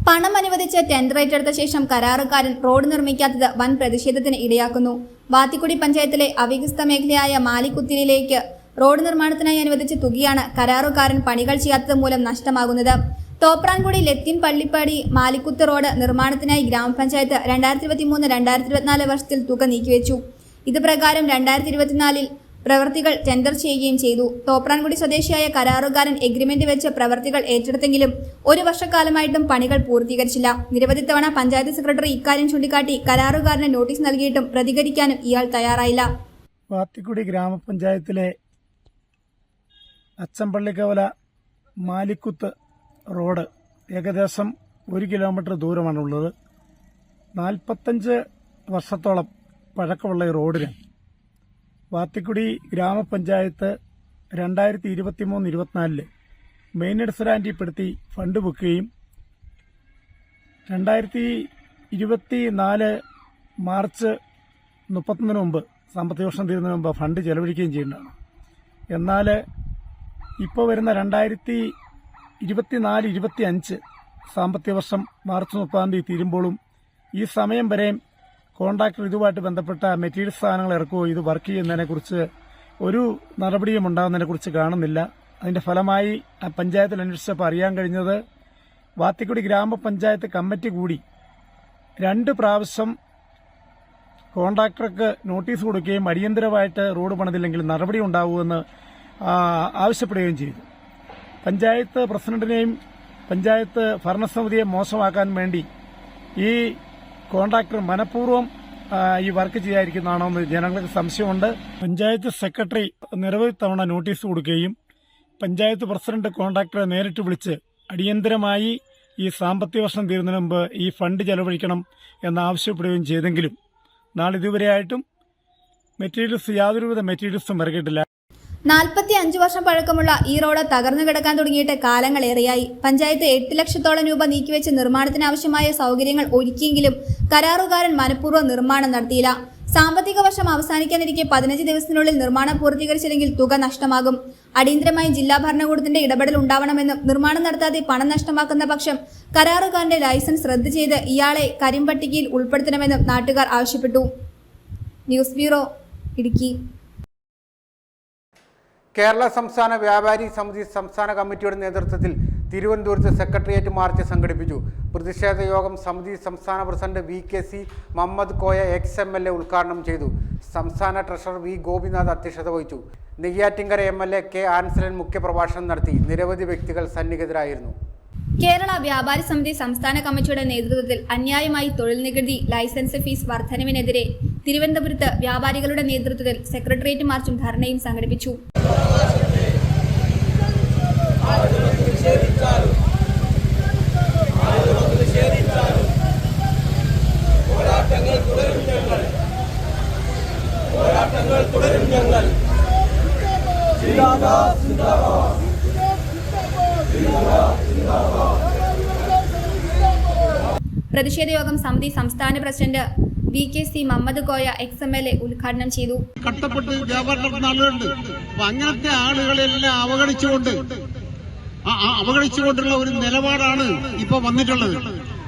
പണം അനുവദിച്ച് ടെൻഡർ ഏറ്റെടുത്ത ശേഷം കരാറുകാരൻ റോഡ് നിർമ്മിക്കാത്തത് വൻ പ്രതിഷേധത്തിന് ഇടയാക്കുന്നു. വാത്തിക്കുടി പഞ്ചായത്തിലെ അവികസിത മേഖലയായ മാലിക്കുത്തിലേക്ക് റോഡ് നിർമ്മാണത്തിനായി അനുവദിച്ച തുകയാണ് കരാറുകാരൻ പണികൾ ചെയ്യാത്തത് മൂലം നഷ്ടമാകുന്നത്. തോപ്രാൻകുടി ലത്തീൻ പള്ളിപ്പടി മാലിക്കുത്ത് റോഡ് നിർമ്മാണത്തിനായി ഗ്രാമപഞ്ചായത്ത് 2023-2024 വർഷത്തിൽ തുക നീക്കിവെച്ചു. ഇത് പ്രകാരം 2024 പ്രവൃത്തികൾ ടെൻഡർ ചെയ്യുകയും ചെയ്തു. തോപ്രാൻകുടി സ്വദേശിയായ കരാറുകാരൻ എഗ്രിമെന്റ് വെച്ച് പ്രവൃത്തികൾ ഏറ്റെടുത്തെങ്കിലും ഒരു വർഷക്കാലമായിട്ടും പണികൾ പൂർത്തീകരിച്ചില്ല. നിരവധി തവണ പഞ്ചായത്ത് സെക്രട്ടറി ഇക്കാര്യം ചൂണ്ടിക്കാട്ടി കരാറുകാരന് നോട്ടീസ് നൽകിയിട്ടും പ്രതികരിക്കാനും ഇയാൾ തയ്യാറായില്ല. വാത്തിക്കുടി ഗ്രാമപഞ്ചായത്തിലെ അച്ചമ്പള്ളിക്കവല മാലിക്കുത്ത് റോഡ് ഏകദേശം 1 കിലോമീറ്റർ ദൂരമാണുള്ളത്. 45 വർഷത്തോളം പഴക്കമുള്ള ഈ റോഡിന് വാത്തിക്കുടി ഗ്രാമപഞ്ചായത്ത് 2023-24 മെയിൻ്റനൻസ് ഗ്രാന്റിൽപ്പെടുത്തി ഫണ്ട് വെക്കുകയും 2024 മാർച്ച് 31 മുമ്പ് സാമ്പത്തിക വർഷം തീരുന്നതിന് മുമ്പ് ഫണ്ട് ചെലവഴിക്കുകയും ചെയ്യുന്നതാണ്. എന്നാൽ ഇപ്പോൾ വരുന്ന 2024-25 സാമ്പത്തിക വർഷം മാർച്ച് 30 തീരുമ്പോഴും ഈ സമയം വരെയും കോൺട്രാക്ടർ ഇതുമായിട്ട് ബന്ധപ്പെട്ട മെറ്റീരിയൽ സാധനങ്ങൾ ഇറക്കുകയോ ഇത് വർക്ക് ചെയ്യുന്നതിനെക്കുറിച്ച് ഒരു നടപടിയും ഉണ്ടാകുന്നതിനെക്കുറിച്ച് കാണുന്നില്ല. അതിന്റെ ഫലമായി പഞ്ചായത്തിൽ അന്വേഷിച്ചപ്പോൾ അറിയാൻ കഴിഞ്ഞത് വാത്തിക്കുടി ഗ്രാമപഞ്ചായത്ത് കമ്മിറ്റി കൂടി 2 പ്രാവശ്യം കോൺട്രാക്ടർക്ക് നോട്ടീസ് കൊടുക്കുകയും അടിയന്തരമായിട്ട് റോഡ് പണിതില്ലെങ്കിൽ നടപടി ഉണ്ടാവുമെന്ന് ആവശ്യപ്പെടുകയും ചെയ്തു. പഞ്ചായത്ത് പ്രസിഡന്റിനെയും പഞ്ചായത്ത് ഭരണസമിതിയെ മോശമാക്കാൻ വേണ്ടി ഈ കോൺട്രാക്ടർ മനഃപൂർവ്വം ഈ വർക്ക് ചെയ്യാതിരിക്കുന്നതാണോ എന്ന് ജനങ്ങൾക്ക് സംശയമുണ്ട്. പഞ്ചായത്ത് സെക്രട്ടറി നിരവധി തവണ നോട്ടീസ് കൊടുക്കുകയും പഞ്ചായത്ത് പ്രസിഡന്റ് കോൺട്രാക്ടറെ നേരിട്ട് വിളിച്ച് അടിയന്തരമായി ഈ സാമ്പത്തിക വർഷം തീരുന്നതിന് മുമ്പ് ഈ ഫണ്ട് ചെലവഴിക്കണം എന്നാവശ്യപ്പെടുകയും ചെയ്തെങ്കിലും നാളിതുവരെയായിട്ടും യാതൊരുവിധ മെറ്റീരിയൽസും ഇറക്കിയിട്ടില്ല. 45 വർഷം പഴക്കമുള്ള ഈ റോഡ് തകർന്നു കിടക്കാൻ തുടങ്ങിയിട്ട് കാലങ്ങളേറെയായി. പഞ്ചായത്ത് 8 ലക്ഷത്തോളം രൂപ നീക്കിവെച്ച് നിർമ്മാണത്തിനാവശ്യമായ സൗകര്യങ്ങൾ ഒരുക്കിയെങ്കിലും കരാറുകാരൻ മനഃപൂർവ്വം നിർമ്മാണം നടത്തിയില്ല. സാമ്പത്തിക വർഷം അവസാനിക്കാനിരിക്കെ 15 ദിവസത്തിനുള്ളിൽ നിർമ്മാണം പൂർത്തീകരിച്ചില്ലെങ്കിൽ തുക നഷ്ടമാകും. അടിയന്തരമായി ജില്ലാ ഭരണകൂടത്തിന്റെ ഇടപെടൽ ഉണ്ടാവണമെന്നും നിർമ്മാണം നടത്താതെ പണം നഷ്ടമാക്കുന്ന പക്ഷം കരാറുകാരന്റെ ലൈസൻസ് റദ്ദ് ചെയ്ത് ഇയാളെ കരിമ്പട്ടികയിൽ ഉൾപ്പെടുത്തണമെന്നും നാട്ടുകാർ ആവശ്യപ്പെട്ടു. News bureau, Idukki. കേരള സംസ്ഥാന വ്യാപാരി സമിതി സംസ്ഥാന കമ്മിറ്റിയുടെ നേതൃത്വത്തിൽ തിരുവനന്തപുരത്ത് സെക്രട്ടേറിയറ്റ് മാർച്ച് സംഘടിപ്പിച്ചു. പ്രതിഷേധ യോഗം സമിതി സംസ്ഥാന president VKC Muhammad Koya XMLA ഉദ്ഘാടനം ചെയ്തു. സംസ്ഥാന ട്രഷറർ V ഗോപിനാഥ് അധ്യക്ഷത വഹിച്ചു. നെയ്യാറ്റിങ്കര MLA K ആൻസലൻ മുഖ്യപ്രഭാഷണം നടത്തി. നിരവധി വ്യക്തികൾ സന്നിഹിതരായിരുന്നു. കേരള വ്യാപാരി സമിതി സംസ്ഥാന കമ്മിറ്റിയുടെ നേതൃത്വത്തിൽ അന്യായമായി തൊഴിൽ നികുതി ലൈസൻസ് ഫീസ് വർധനവിനെതിരെ തിരുവനന്തപുരത്ത് വ്യാപാരികളുടെ നേതൃത്വത്തിൽ സെക്രട്ടേറിയറ്റ് മാർച്ചും ധർണയും സംഘടിപ്പിച്ചു. പ്രതിഷേധ യോഗം സമിതി സംസ്ഥാന president VKC Muhammad Koya XMLA ഉദ്ഘാടനം ചെയ്തു. കഷ്ടപ്പെട്ട് വ്യാപാരം നടത്തുന്ന ആളുകളുണ്ട്. അപ്പൊ അങ്ങനത്തെ ആളുകളെല്ലാം അവഗണിച്ചുകൊണ്ടുള്ള ഒരു നിലപാടാണ് ഇപ്പൊ വന്നിട്ടുള്ളത്.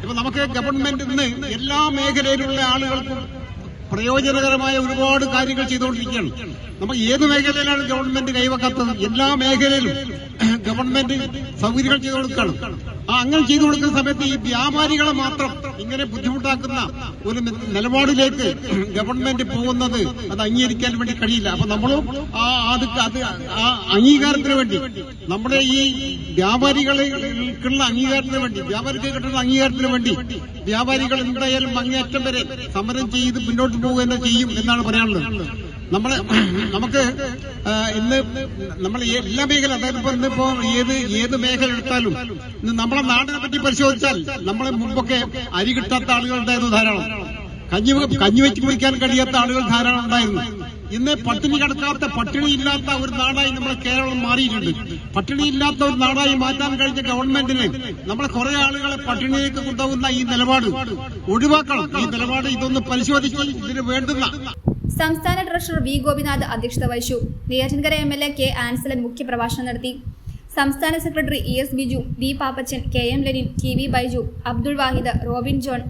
ഇപ്പൊ നമുക്ക് ഗവൺമെന്റ് ഇന്ന് എല്ലാ മേഖലയിലുള്ള ആളുകൾക്കും പ്രയോജനകരമായ ഒരുപാട് കാര്യങ്ങൾ ചെയ്തുകൊണ്ടിരിക്കുകയാണ്. നമ്മൾ ഏത് മേഖലയിലാണ് ഗവൺമെന്റ് കൈവക്കാത്തത്? എല്ലാ മേഖലയിലും ഗവൺമെന്റ് സൗകര്യങ്ങൾ ചെയ്തു കൊടുക്കുകയാണ്. അങ്ങനെ ചെയ്തു കൊടുക്കുന്ന സമയത്ത് ഈ വ്യാപാരികളെ മാത്രം ഇങ്ങനെ ബുദ്ധിമുട്ടാക്കുന്ന ഒരു നിലപാടിലേക്ക് ഗവൺമെന്റ് പോകുന്നത് അത് അംഗീകരിക്കാൻ വേണ്ടി കഴിയില്ല. അപ്പൊ നമ്മളും ആ അംഗീകാരത്തിന് വേണ്ടി, നമ്മുടെ ഈ വ്യാപാരികൾക്കുള്ള അംഗീകാരത്തിന് വേണ്ടി, വ്യാപാരിക്ക് കിട്ടുന്ന അംഗീകാരത്തിന് വേണ്ടി വ്യാപാരികൾ എന്തായാലും അങ്ങേയറ്റം വരെ സമരം ചെയ്ത് മുന്നോട്ട് പോകുക തന്നെ ചെയ്യും എന്നാണ് പറയാനുള്ളത്. നമുക്ക് ഇന്ന് നമ്മൾ എല്ലാ മേഖല, അതായത് ഇന്നിപ്പോ ഏത് മേഖല എടുത്താലും നമ്മളെ നാടിനെ പറ്റി പരിശോധിച്ചാൽ നമ്മളെ മുമ്പൊക്കെ അരി കിട്ടാത്ത ആളുകൾ ഉണ്ടായിരുന്നു ധാരാളം. കഞ്ഞി വെച്ച് കുടിക്കാൻ കഴിയാത്ത ആളുകൾ ധാരാളം ഉണ്ടായിരുന്നു. ഇന്ന് പട്ടിണി കിടക്കാത്ത, പട്ടിണിയില്ലാത്ത ഒരു നാടായി നമ്മുടെ കേരളം മാറിയിട്ടുണ്ട്. പട്ടിണിയില്ലാത്ത ഒരു നാടായി മാറ്റാൻ കഴിഞ്ഞ ഗവൺമെന്റിന് നമ്മളെ കുറെ ആളുകളെ പട്ടിണിയിലേക്ക് കൊണ്ടുപോകുന്ന ഈ നിലപാട് ഒഴിവാക്കണം. ഈ നിലപാട് ഇതൊന്ന് പരിശോധിച്ച് ഇതിന് വേണ്ടുന്ന. സംസ്ഥാന ട്രഷറർ V ഗോപിനാഥ് അധ്യക്ഷത വഹിച്ചു. നെയ്യാറ്റിൻകര MLA K ആൻസലൻ മുഖ്യപ്രഭാഷണം നടത്തി. സംസ്ഥാന secretary ES Biju, V Pappachan, KM Lenin, TV Baiju, Abdul Vahid, Robin John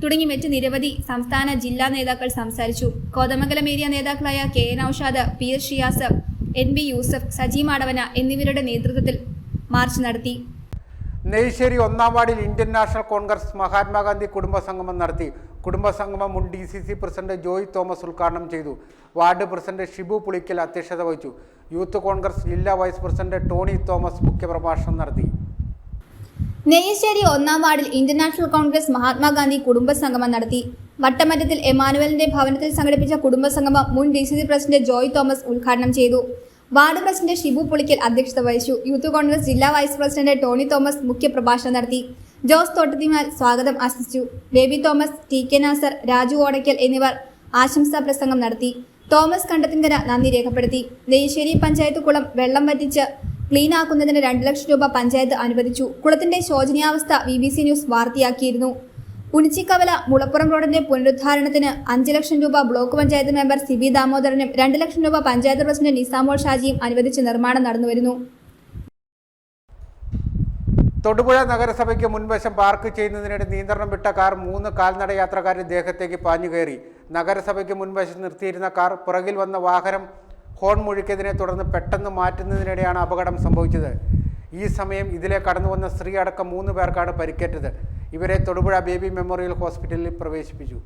തുടങ്ങി മറ്റ് നിരവധി സംസ്ഥാന ജില്ലാ നേതാക്കൾ സംസാരിച്ചു. കോതമംഗലം ഏരിയ നേതാക്കളായ KN Noushad, PS Shiyas, NB Yusuf, Saji Madavana എന്നിവരുടെ നേതൃത്വത്തിൽ മാർച്ച് നടത്തി. നെയ്ശ്ശേരി 1-ാം വാർഡിൽ ഇന്ത്യൻ നാഷണൽ കോൺഗ്രസ് മഹാത്മാഗാന്ധി കുടുംബസംഗമം നടത്തി. കുടുംബസംഗമം മുൻ DCC പ്രസിഡന്റ് ജോയ് തോമസ് ഉദ്ഘാടനം ചെയ്തു. വാർഡ് പ്രസിഡന്റ് ഷിബു പുളിക്കൽ അധ്യക്ഷത വഹിച്ചു. യൂത്ത് കോൺഗ്രസ് ജില്ലാ വൈസ് പ്രസിഡന്റ് ടോണി തോമസ് മുഖ്യപ്രഭാഷണം നടത്തി. നെയ്ശ്ശേരി 1-ാം വാർഡിൽ ഇന്ത്യൻ നാഷണൽ കോൺഗ്രസ് മഹാത്മാഗാന്ധി കുടുംബസംഗമം നടത്തി. വട്ടമറ്റത്തിൽ എമാനുവലിന്റെ ഭവനത്തിൽ സംഘടിപ്പിച്ച കുടുംബസംഗമം മുൻ DCC പ്രസിഡന്റ് ജോയ് തോമസ് ഉദ്ഘാടനം ചെയ്തു. വാർഡ് പ്രസിഡന്റ് ഷിബു പുളിക്കൽ അധ്യക്ഷത വഹിച്ചു. യൂത്ത് കോൺഗ്രസ് ജില്ലാ വൈസ് പ്രസിഡന്റ് ടോണി തോമസ് മുഖ്യപ്രഭാഷണം നടത്തി. ജോസ് തോട്ടത്തിമാൽ സ്വാഗതം ആശംസിച്ചു. ബേബി തോമസ്, TK നാസർ, രാജു ഓടയ്ക്കൽ എന്നിവർ ആശംസാ പ്രസംഗം നടത്തി. തോമസ് കണ്ടത്തിങ്കര നന്ദി രേഖപ്പെടുത്തി. നെയ്ശ്ശേരി പഞ്ചായത്ത് കുളം വെള്ളം വറ്റിച്ച് ക്ലീൻ ആക്കുന്നതിന് 2 ലക്ഷം രൂപ പഞ്ചായത്ത് അനുവദിച്ചു. കുളത്തിന്റെ ശോചനീയാവസ്ഥ BBC ന്യൂസ് വാർത്തയാക്കിയിരുന്നു. ഉണിച്ചിക്കവല മുളപ്പുറം റോഡിന്റെ പുനരുദ്ധാരണത്തിന് 5 ലക്ഷം രൂപ ബ്ലോക്ക് പഞ്ചായത്ത് മെമ്പർ CB ദാമോദരനും 2 ലക്ഷം രൂപ പഞ്ചായത്ത് പ്രസിഡന്റ് നിസാമോൾ ഷാജിയും അനുവദിച്ച് നിർമ്മാണം നടന്നുവരുന്നു. തൊടുപുഴ നഗരസഭയ്ക്ക് മുൻവശം പാർക്ക് ചെയ്യുന്നതിനിടെ നിയന്ത്രണം വിട്ട കാർ 3 കാൽനട യാത്രക്കാരുടെ ദേഹത്തേക്ക് പാഞ്ഞുകയറി. നഗരസഭയ്ക്ക് മുൻവശം നിർത്തിയിരുന്ന കാർ പുറകിൽ വന്ന വാഹനം ഹോൺ മുഴുക്കിയതിനെ തുടർന്ന് പെട്ടെന്ന് മാറ്റുന്നതിനിടെയാണ് അപകടം സംഭവിച്ചത്. ഈ സമയം ഇതിലെ കടന്നു വന്ന സ്ത്രീ അടക്കം 3 പേർക്കാണ് പരിക്കേറ്റത്. ഇവരെ തൊടുപുഴ ബേബി മെമ്മോറിയൽ ഹോസ്പിറ്റലിൽ പ്രവേശിപ്പിച്ചു.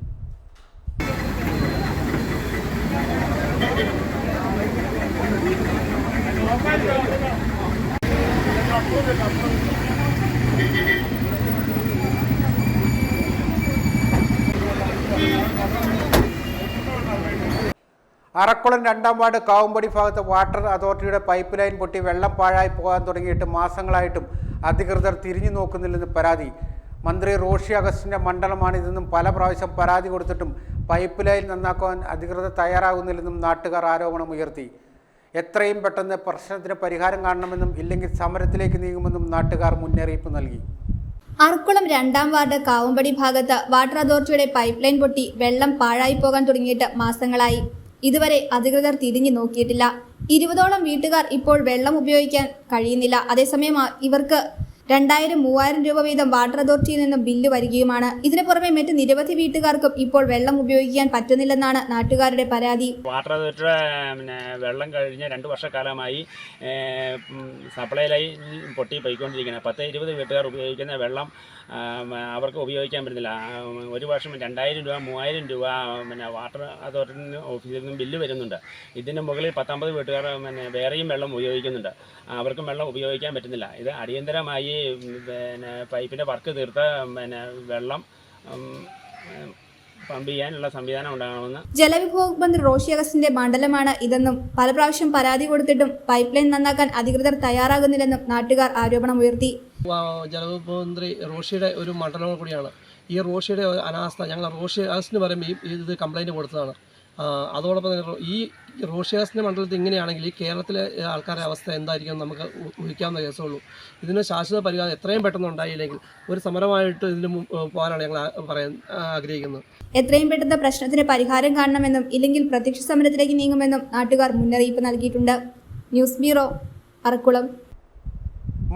അറക്കുളം 2-ാം വാർഡ് കാവുംപടി ഭാഗത്ത് വാട്ടർ അതോറിറ്റിയുടെ പൈപ്പ് ലൈൻ പൊട്ടി വെള്ളം പാഴായി പോകാൻ തുടങ്ങിയിട്ട് മാസങ്ങളായിട്ടും അധികൃതർ തിരിഞ്ഞു നോക്കുന്നില്ലെന്ന് പരാതി. മന്ത്രി റോഷി അഗസ്റ്റിൻ്റെ മണ്ഡലമാണിതെന്നും പല പ്രാവശ്യം പരാതി കൊടുത്തിട്ടും പൈപ്പ് ലൈൻ നന്നാക്കാൻ അധികൃതർ തയ്യാറാകുന്നില്ലെന്നും നാട്ടുകാർ ആരോപണമുയർത്തി. എത്രയും പെട്ടെന്ന് പ്രശ്നത്തിന് പരിഹാരം കാണണമെന്നും ഇല്ലെങ്കിൽ സമരത്തിലേക്ക് നീങ്ങുമെന്നും നാട്ടുകാർ മുന്നറിയിപ്പ് നൽകി. അറക്കുളം 2-ാം വാർഡ് കാവുംപടി ഭാഗത്ത് വാട്ടർ അതോറിറ്റിയുടെ പൈപ്പ് ലൈൻ പൊട്ടി വെള്ളം പാഴായി പോകാൻ തുടങ്ങിയിട്ട് മാസങ്ങളായി. ഇതുവരെ അധികൃതർ തിരിഞ്ഞു നോക്കിയിട്ടില്ല. 20ഓളം വീട്ടുകാർ ഇപ്പോൾ വെള്ളം ഉപയോഗിക്കാൻ കഴിയുന്നില്ല. അതേസമയം ഇവർക്ക് 2000-3000 രൂപ വീതം വാട്ടർ അതോറിറ്റിയിൽ നിന്നും ബില്ല് വരികയുമാണ്. ഇതിനു പുറമെ മറ്റ് നിരവധി വീട്ടുകാർക്കും ഇപ്പോൾ വെള്ളം ഉപയോഗിക്കാൻ പറ്റുന്നില്ലെന്നാണ് നാട്ടുകാരുടെ പരാതി. വാട്ടർ അതോറിറ്റിയുടെ വെള്ളം കഴിഞ്ഞ 2 വർഷക്കാലമായി സപ്ലൈ ലൈൻ പൊട്ടി പോയിക്കൊണ്ടിരിക്കുന്നത്. 10-20 വീട്ടുകാർ ഉപയോഗിക്കുന്ന വെള്ളം അവർക്ക് ഉപയോഗിക്കാൻ പറ്റുന്നില്ല. ഒരു വർഷം 2000 രൂപ 3000 രൂപ വാട്ടർ അതോറിറ്റി ഓഫീസിൽ നിന്നും ബില്ല് വരുന്നുണ്ട്. ഇതിന് മുകളിൽ 19 വീട്ടുകാർ വേറെയും വെള്ളം ഉപയോഗിക്കുന്നുണ്ട്. അവർക്കും വെള്ളം ഉപയോഗിക്കാൻ പറ്റുന്നില്ല. ഇത് അടിയന്തരമായി പൈപ്പിൻ്റെ വർക്ക് തീർത്ത് വെള്ളം പമ്പ് ചെയ്യാനുള്ള സംവിധാനം ഉണ്ടാകണമെന്ന്. ജലവിഭവ മന്ത്രി റോഷി അഗസ്റ്റിന്റെ മണ്ഡലമാണ് ഇതെന്നും പല പ്രാവശ്യം പരാതി കൊടുത്തിട്ടും പൈപ്പ് ലൈൻ നന്നാക്കാൻ അധികൃതർ തയ്യാറാകുന്നില്ലെന്നും നാട്ടുകാർ ആരോപണമുയർത്തി. ജലവിഭവ മന്ത്രി റോഷിയുടെ ഒരു മണ്ഡലം കൂടിയാണ്. ഈ റോഷിയുടെ അനാസ്ഥ ഞങ്ങൾ റോഷി അഗസ്റ്റിന് പറയുമ്പോൾ ഇത് കംപ്ലൈൻറ്റ് കൊടുത്തതാണ്. അതോടൊപ്പം തന്നെ ഈ റോഷി അഗസ്റ്റിൻ്റെ മണ്ഡലത്തിൽ ഇങ്ങനെയാണെങ്കിൽ ഈ കേരളത്തിലെ ആൾക്കാരുടെ അവസ്ഥ എന്തായിരിക്കും നമുക്ക് ഊഹിക്കാവുന്ന കേസുള്ളൂ. ഇതിന് ശാശ്വത പരിഹാരം എത്രയും പെട്ടെന്ന് ഉണ്ടായില്ലെങ്കിൽ ഒരു സമരമായിട്ട് ഇതിന് പോകാനാണ് ഞങ്ങൾ ആഗ്രഹിക്കുന്നത്. എത്രയും പെട്ടെന്ന് പ്രശ്നത്തിന് പരിഹാരം കാണണമെന്നും ഇല്ലെങ്കിൽ പ്രത്യക്ഷ സമരത്തിലേക്ക് നീങ്ങുമെന്നും നാട്ടുകാർ മുന്നറിയിപ്പ് നൽകിയിട്ടുണ്ട്. News bureau, Arakkulam.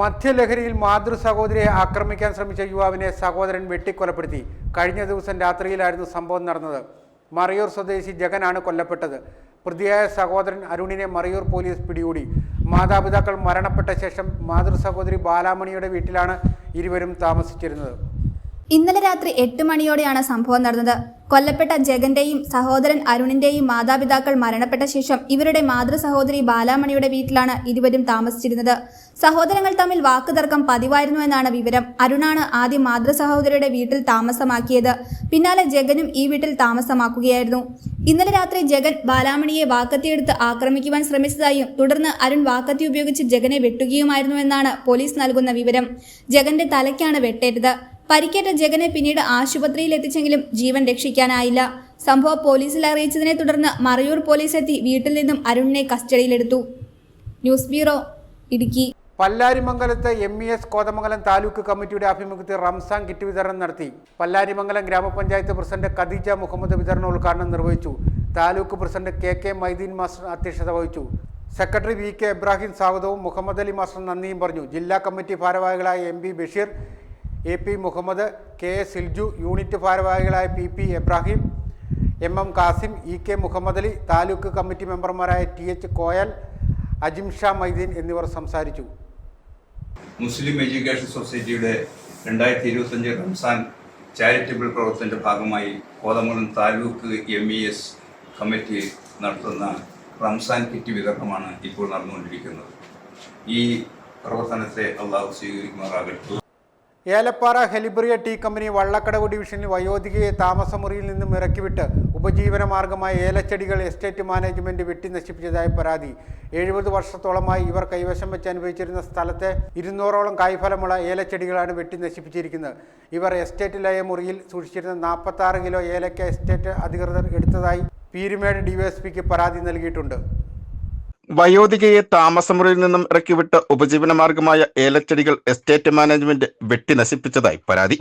മദ്യലഹരിയിൽ മാതൃ സഹോദരിയെ ആക്രമിക്കാൻ ശ്രമിച്ച യുവാവിനെ സഹോദരൻ വെട്ടിക്കൊലപ്പെടുത്തി. കഴിഞ്ഞ ദിവസം രാത്രിയിലായിരുന്നു സംഭവം നടന്നത്. മറയൂർ സ്വദേശി ജഗനാണ് കൊല്ലപ്പെട്ടത്. പ്രതിയായ സഹോദരൻ അരുണിനെ മറയൂർ പോലീസ് പിടികൂടി. മാതാപിതാക്കൾ മരണപ്പെട്ട ശേഷം മാതൃ സഹോദരി ബാലാമണിയുടെ വീട്ടിലാണ് ഇരുവരും താമസിച്ചിരുന്നത്. ഇന്നലെ രാത്രി 8 മണിയോടെയാണ് സംഭവം നടന്നത്. കൊല്ലപ്പെട്ട ജഗന്റെയും സഹോദരൻ അരുണിന്റെയും മാതാപിതാക്കൾ മരണപ്പെട്ട ശേഷം ഇവരുടെ മാതൃ സഹോദരി ബാലാമണിയുടെ വീട്ടിലാണ് ഇരുവരും താമസിച്ചിരുന്നത്. സഹോദരങ്ങൾ തമ്മിൽ വാക്കുതർക്കം പതിവായിരുന്നു എന്നാണ് വിവരം. അരുണാണ് ആദ്യം മാതൃ സഹോദരിയുടെ വീട്ടിൽ താമസമാക്കിയത്. പിന്നാലെ ജഗനും ഈ വീട്ടിൽ താമസമാക്കുകയായിരുന്നു. ഇന്നലെ രാത്രി ജഗൻ ബാലാമണിയെ വാക്കത്തിയെടുത്ത് ആക്രമിക്കുവാൻ ശ്രമിച്ചതായും തുടർന്ന് അരുൺ വാക്കത്തി ഉപയോഗിച്ച് ജഗനെ വെട്ടുകയുമായിരുന്നുവെന്നാണ് പോലീസ് നൽകുന്ന വിവരം. ജഗന്റെ തലയ്ക്കാണ് വെട്ടേറ്റത്. പരിക്കേറ്റ ജഗനെ പിന്നീട് ആശുപത്രിയിൽ എത്തിച്ചെങ്കിലും ജീവൻ രക്ഷിക്കാനായില്ല. സംഭവം പോലീസിൽ അറിയിച്ചതിനെ തുടർന്ന് മറയൂർ പോലീസ് എത്തി വീട്ടിൽ നിന്നും അരുണിനെ കസ്റ്റഡിയിലെടുത്തു. News bureau, Idukki. പല്ലാരിമംഗലത്ത് MES കോതമംഗലം താലൂക്ക് കമ്മിറ്റിയുടെ ആഭിമുഖ്യത്തിൽ റംസാൻ കിറ്റ് വിതരണം നടത്തി. പല്ലാരിമംഗലം ഗ്രാമപഞ്ചായത്ത് പ്രസിഡന്റ് ഖദീജ മുഹമ്മദ് വിതരണോദ്ഘാടനം നിർവഹിച്ചു. Taluk president KK Maideen master അധ്യക്ഷത വഹിച്ചു. സെക്രട്ടറി VK ഇബ്രാഹിം സ്വാഗതവും മുഹമ്മദ് അലി മാസ്റ്റർ നന്ദിയും പറഞ്ഞു. ജില്ലാ കമ്മിറ്റി ഭാരവാഹികളായ MB Basheer, AP Muhammad, KS Silju, unit ഭാരവാഹികളായ PP Ibrahim, MM Kasim, EK Muhammad Ali, taluk committee മെമ്പർമാരായ TH കോയൽ, അജിം ഷാ മൈദീൻ എന്നിവർ സംസാരിച്ചു. മുസ്ലിം എഡ്യൂക്കേഷൻ സൊസൈറ്റിയുടെ 2025 റംസാൻ ചാരിറ്റബിൾ പ്രവർത്തനത്തിന്റെ ഭാഗമായി കോതമംഗലം താലൂക്ക് MES കമ്മിറ്റി നടത്തുന്ന റംസാൻ കിറ്റ് വിതരണമാണ് ഇപ്പോൾ നടന്നുകൊണ്ടിരിക്കുന്നത്. ഈ പ്രവർത്തനത്തെ അള്ളാഹു സ്വീകരിക്കുമാറാകട്ടെ. Elappara Helibria tea company Vallakkadavu ഡിവിഷനിൽ വയോധികയെ താമസമുറിയിൽ നിന്നും ഇറക്കിവിട്ട് ഉപജീവന മാർഗമായ ഏലച്ചെടികൾ എസ്റ്റേറ്റ് മാനേജ്മെന്റ് വെട്ടി നശിപ്പിച്ചതായി പരാതി. 70 വർഷത്തോളമായി ഇവർ കൈവശം വെച്ച് അനുഭവിച്ചിരുന്ന സ്ഥലത്തെ 200ഓളം കായ്ഫലമുള്ള ഏലച്ചെടികളാണ് വെട്ടി നശിപ്പിച്ചിരിക്കുന്നത്. ഇവർ എസ്റ്റേറ്റിലായ മുറിയിൽ സൂക്ഷിച്ചിരുന്ന 46 കിലോ ഏലക്ക എസ്റ്റേറ്റ് അധികൃതർ എടുത്തതായി പീരുമേട് DYSPക്ക് പരാതി നൽകിയിട്ടുണ്ട്. വയോധികയെ താമസമുറിയിൽ നിന്നും ഇറക്കിവിട്ട് ഉപജീവനമാർഗമായ ഏലച്ചെടികൾ എസ്റ്റേറ്റ് മാനേജ്മെന്റ് വെട്ടി നശിപ്പിച്ചതായി പരാതി.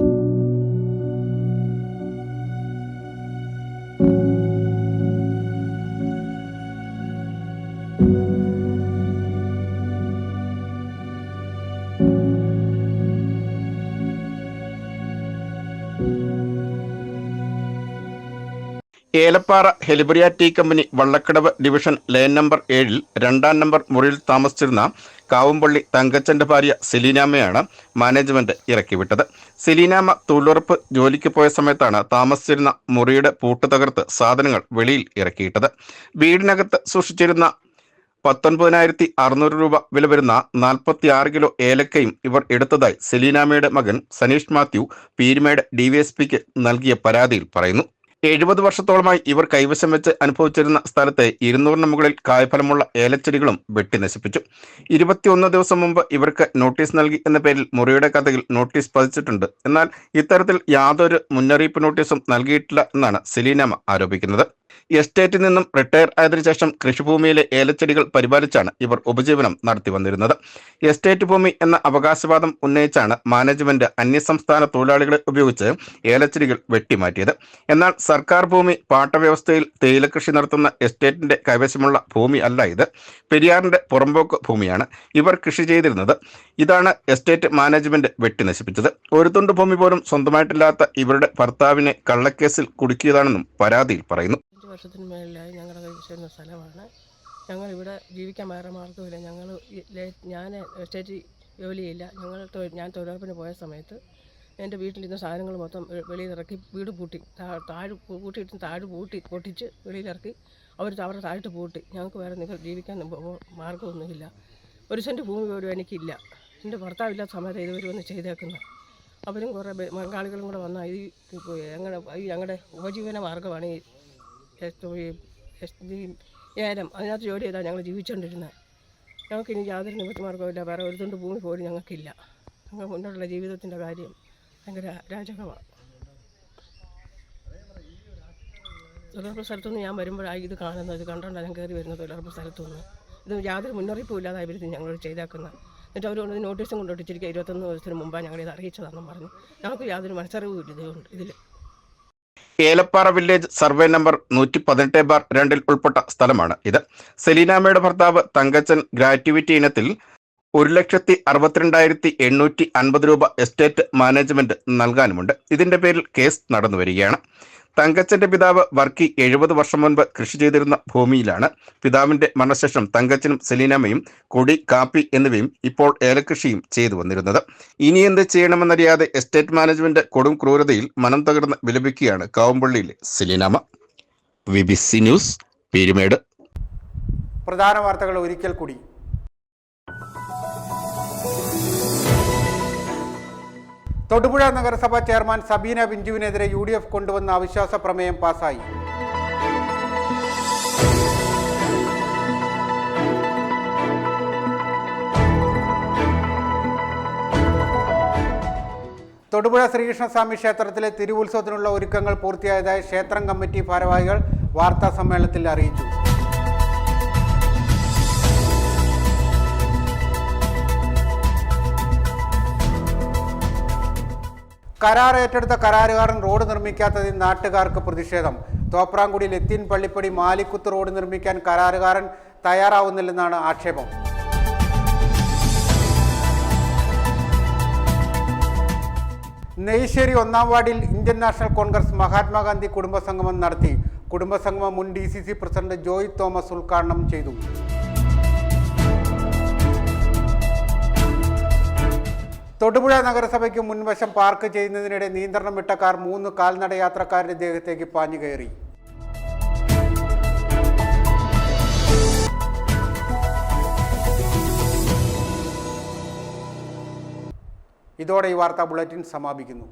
Elappara Helibria tea company Vallakkadavu division line number 7 2-ാം നമ്പർ മുറിയിൽ താമസിച്ചിരുന്ന കാവുംപള്ളി തങ്കച്ചന്റെ ഭാര്യ സെലീനാമ്മയാണ് മാനേജ്മെന്റ് ഇറക്കിവിട്ടത്. സെലീനാമ്മ തൊഴിലുറപ്പ് ജോലിക്ക് പോയ സമയത്താണ് താമസിച്ചിരുന്ന മുറിയുടെ പൂട്ട് തകർത്ത് സാധനങ്ങൾ വെളിയിൽ ഇറക്കിയിട്ടത്. വീടിനകത്ത് സൂക്ഷിച്ചിരുന്ന 19,600 രൂപ വില വരുന്ന 46 കിലോ ഏലക്കയും ഇവർ എടുത്തതായി സെലീനാമ്മയുടെ മകൻ സനീഷ് മാത്യു പീരുമേട് DYSPക്ക് നൽകിയ പരാതിയിൽ പറയുന്നു. 70 വർഷത്തോളമായി ഇവർ കൈവശം വെച്ച് അനുഭവിച്ചിരുന്ന സ്ഥലത്തെ 200-ന് മുകളിൽ കായ്ഫലമുള്ള ഏലച്ചെടികളും വെട്ടി നശിപ്പിച്ചു. 21 ദിവസം മുമ്പ് ഇവർക്ക് നോട്ടീസ് നൽകി എന്ന പേരിൽ മുറിയുടെ കഥയിൽ നോട്ടീസ് പതിച്ചിട്ടുണ്ട്. എന്നാൽ ഇത്തരത്തിൽ യാതൊരു മുന്നറിയിപ്പ് നോട്ടീസും നൽകിയിട്ടില്ല എന്നാണ് സെലീനാമ്മ ആരോപിക്കുന്നത്. എസ്റ്റേറ്റിൽ നിന്നും റിട്ടയർ ആയതിനു ശേഷം കൃഷിഭൂമിയിലെ ഏലച്ചെടികൾ പരിപാലിച്ചാണ് ഇവർ ഉപജീവനം നടത്തി വന്നിരുന്നത്. എസ്റ്റേറ്റ് ഭൂമി എന്ന അവകാശവാദം ഉന്നയിച്ചാണ് മാനേജ്മെന്റ് അന്യസംസ്ഥാന തൊഴിലാളികളെ ഉപയോഗിച്ച് ഏലച്ചെടികൾ വെട്ടിമാറ്റിയത്. എന്നാൽ സർക്കാർ ഭൂമി പാട്ടവ്യവസ്ഥയിൽ തേയില കൃഷി നടത്തുന്ന എസ്റ്റേറ്റിന്റെ കൈവശമുള്ള ഭൂമി അല്ല ഇത്. പെരിയാറിന്റെ പുറമ്പോക്ക് ഭൂമിയാണ് ഇവർ കൃഷി ചെയ്തിരുന്നത്. ഇതാണ് എസ്റ്റേറ്റ് മാനേജ്മെന്റ് വെട്ടി നശിപ്പിച്ചത്. ഒരു തുണ്ട് ഭൂമി പോലും സ്വന്തമായിട്ടില്ലാത്ത ഇവരുടെ ഭർത്താവിനെ കള്ളക്കേസിൽ കുടുക്കിയതാണെന്നും പരാതിയിൽ പറയുന്നു. 5 വർഷത്തിന് മേളിലായി ഞങ്ങളുടെ കൈവശിരുന്ന സ്ഥലമാണ്. ഞങ്ങളിവിടെ ജീവിക്കാൻ വേറെ മാർഗ്ഗമില്ല. ഞാൻ എസ്റ്റേറ്റ് ജോലിയില്ല. ഞാൻ തൊഴിലുറപ്പിന് പോയ സമയത്ത് എൻ്റെ വീട്ടിലിരുന്ന സാധനങ്ങൾ മൊത്തം വെളിയിലിറക്കി വീട് പൂട്ടി, പൂട്ടിയിട്ട് താഴ് പൊട്ടിച്ച് വെളിയിലിറക്കി അവരുടെ താഴ്ത്ത് പൂട്ടി. ഞങ്ങൾക്ക് വേറെ ജീവിക്കാൻ മാർഗ്ഗമൊന്നുമില്ല. 1 സെൻറ്റ് ഭൂമി പോലും എനിക്കില്ല. എൻ്റെ ഭർത്താവില്ലാത്ത സമയത്ത് ഇതുവരെ ഒന്ന് ചെയ്തേക്കുന്നത്. അവരും കുറേ ബംഗാളികളും കൂടെ വന്നാൽ ഈ ഞങ്ങളുടെ ഉപജീവന മാർഗ്ഗമാണ് ഈ ഏലം. അതിനകത്ത് ജോലി ചെയ്താൽ ഞങ്ങൾ ജീവിച്ചുകൊണ്ടിരുന്നത്. ഞങ്ങൾക്കിനി യാതൊരു നിവൃത്തി മാർഗ്ഗമില്ല. വേറെ ഒരു തുണ്ട് ഭൂമി പോലും ഞങ്ങൾക്കില്ല. ഞങ്ങൾ മുന്നോട്ടുള്ള ജീവിതത്തിൻ്റെ കാര്യം ഭയങ്കര അരാജകമാണ്. തൊഴിലുറപ്പ് സ്ഥലത്തുനിന്ന് ഞാൻ വരുമ്പോഴായി ഇത് കാണുന്നത്. ഇത് കണ്ടുകൊണ്ടാണ് ഞാൻ കയറി വരുന്നത്. തൊഴിലുറപ്പ് സ്ഥലത്തുനിന്ന് ഇത് യാതൊരു മുന്നറിയിപ്പും ഇല്ലാതെ ഇവർ ഞങ്ങളോട് ചെയ്തേക്കുന്നത്. എന്നിട്ട് അവർ കൊണ്ട് നോട്ടീസും കൊണ്ടുപോയിട്ടിരിക്കുക. 21 ദിവസത്തിന് മുമ്പാണ് ഞങ്ങളിത് അറിയിച്ചതാണെന്ന് പറഞ്ഞു. ഞങ്ങൾക്ക് യാതൊരു മനസ്സറിവും ഇല്ല ഇതിൽ. ഏലപ്പാറ വില്ലേജ് സർവേ നമ്പർ 118/2 ഉൾപ്പെട്ട സ്ഥലമാണ് ഇത്. സെലീനാമ്മയുടെ ഭർത്താവ് തങ്കച്ചൻ ഗ്രാറ്റുവിറ്റി ഇനത്തിൽ 1,62,850 രൂപ എസ്റ്റേറ്റ് മാനേജ്മെന്റ് നൽകാനുമുണ്ട്. ഇതിന്റെ പേരിൽ കേസ് നടന്നു വരികയാണ്. തങ്കച്ചന്റെ പിതാവ് വർക്കി 70 വർഷം മുൻപ് കൃഷി ചെയ്തിരുന്ന ഭൂമിയിലാണ്. പിതാവിന്റെ മരണശേഷം തങ്കച്ചനും സെലീനാമ്മയും കൊടി, കാപ്പി എന്നിവയും ഇപ്പോൾ ഏലകൃഷിയും ചെയ്തു വന്നിരുന്നത്. ഇനി എന്ത് ചെയ്യണമെന്നറിയാതെ എസ്റ്റേറ്റ് മാനേജ്മെന്റ് കൊടും ക്രൂരതയിൽ മനം തകർന്ന് വിലപിക്കുകയാണ് കാവുമ്പള്ളിയിലെ സെലീനാമ്മ. BBC news, Peermade. പ്രധാന വാർത്തകൾ ഒരിക്കൽ കൂടി. തൊടുപുഴ നഗരസഭാ ചെയർമാൻ സബീന ബിഞ്ചുവിനെതിരെ UDF കൊണ്ടുവന്ന അവിശ്വാസ പ്രമേയം പാസായി. തൊടുപുഴ ശ്രീകൃഷ്ണസ്വാമി ക്ഷേത്രത്തിലെ തിരുവുത്സവത്തിനുള്ള ഒരുക്കങ്ങൾ പൂർത്തിയായതായി ക്ഷേത്രം കമ്മിറ്റി ഭാരവാഹികൾ വാർത്താ സമ്മേളനത്തിൽ അറിയിച്ചു. കരാർ ഏറ്റെടുത്ത കരാറുകാരൻ റോഡ് നിർമ്മിക്കാത്തതിൽ നാട്ടുകാർക്ക് പ്രതിഷേധം. തോപ്രാംകുടി ലത്തീൻ പള്ളിപ്പടി മാലിക്കുത്ത് റോഡ് നിർമ്മിക്കാൻ കരാറുകാരൻ തയ്യാറാവുന്നില്ലെന്നാണ് ആക്ഷേപം. നെയ്ശ്ശേരി 1-ാം വാർഡിൽ ഇന്ത്യൻ നാഷണൽ കോൺഗ്രസ് മഹാത്മാഗാന്ധി കുടുംബസംഗമം നടത്തി. കുടുംബസംഗമം മുൻ DCC പ്രസിഡന്റ് ജോയ് തോമസ് ഉദ്ഘാടനം ചെയ്തു. തൊടുപുഴ നഗരസഭയ്ക്ക് മുൻവശം പാർക്ക് ചെയ്യുന്നതിനിടെ നിയന്ത്രണം വിട്ട കാർ 3 കാൽനട യാത്രക്കാരുടെ ദേഹത്തേക്ക് പാഞ്ഞു കയറി. ഇതോടെ ഈ വാർത്താ ബുള്ളറ്റിൻ സമാപിക്കുന്നു.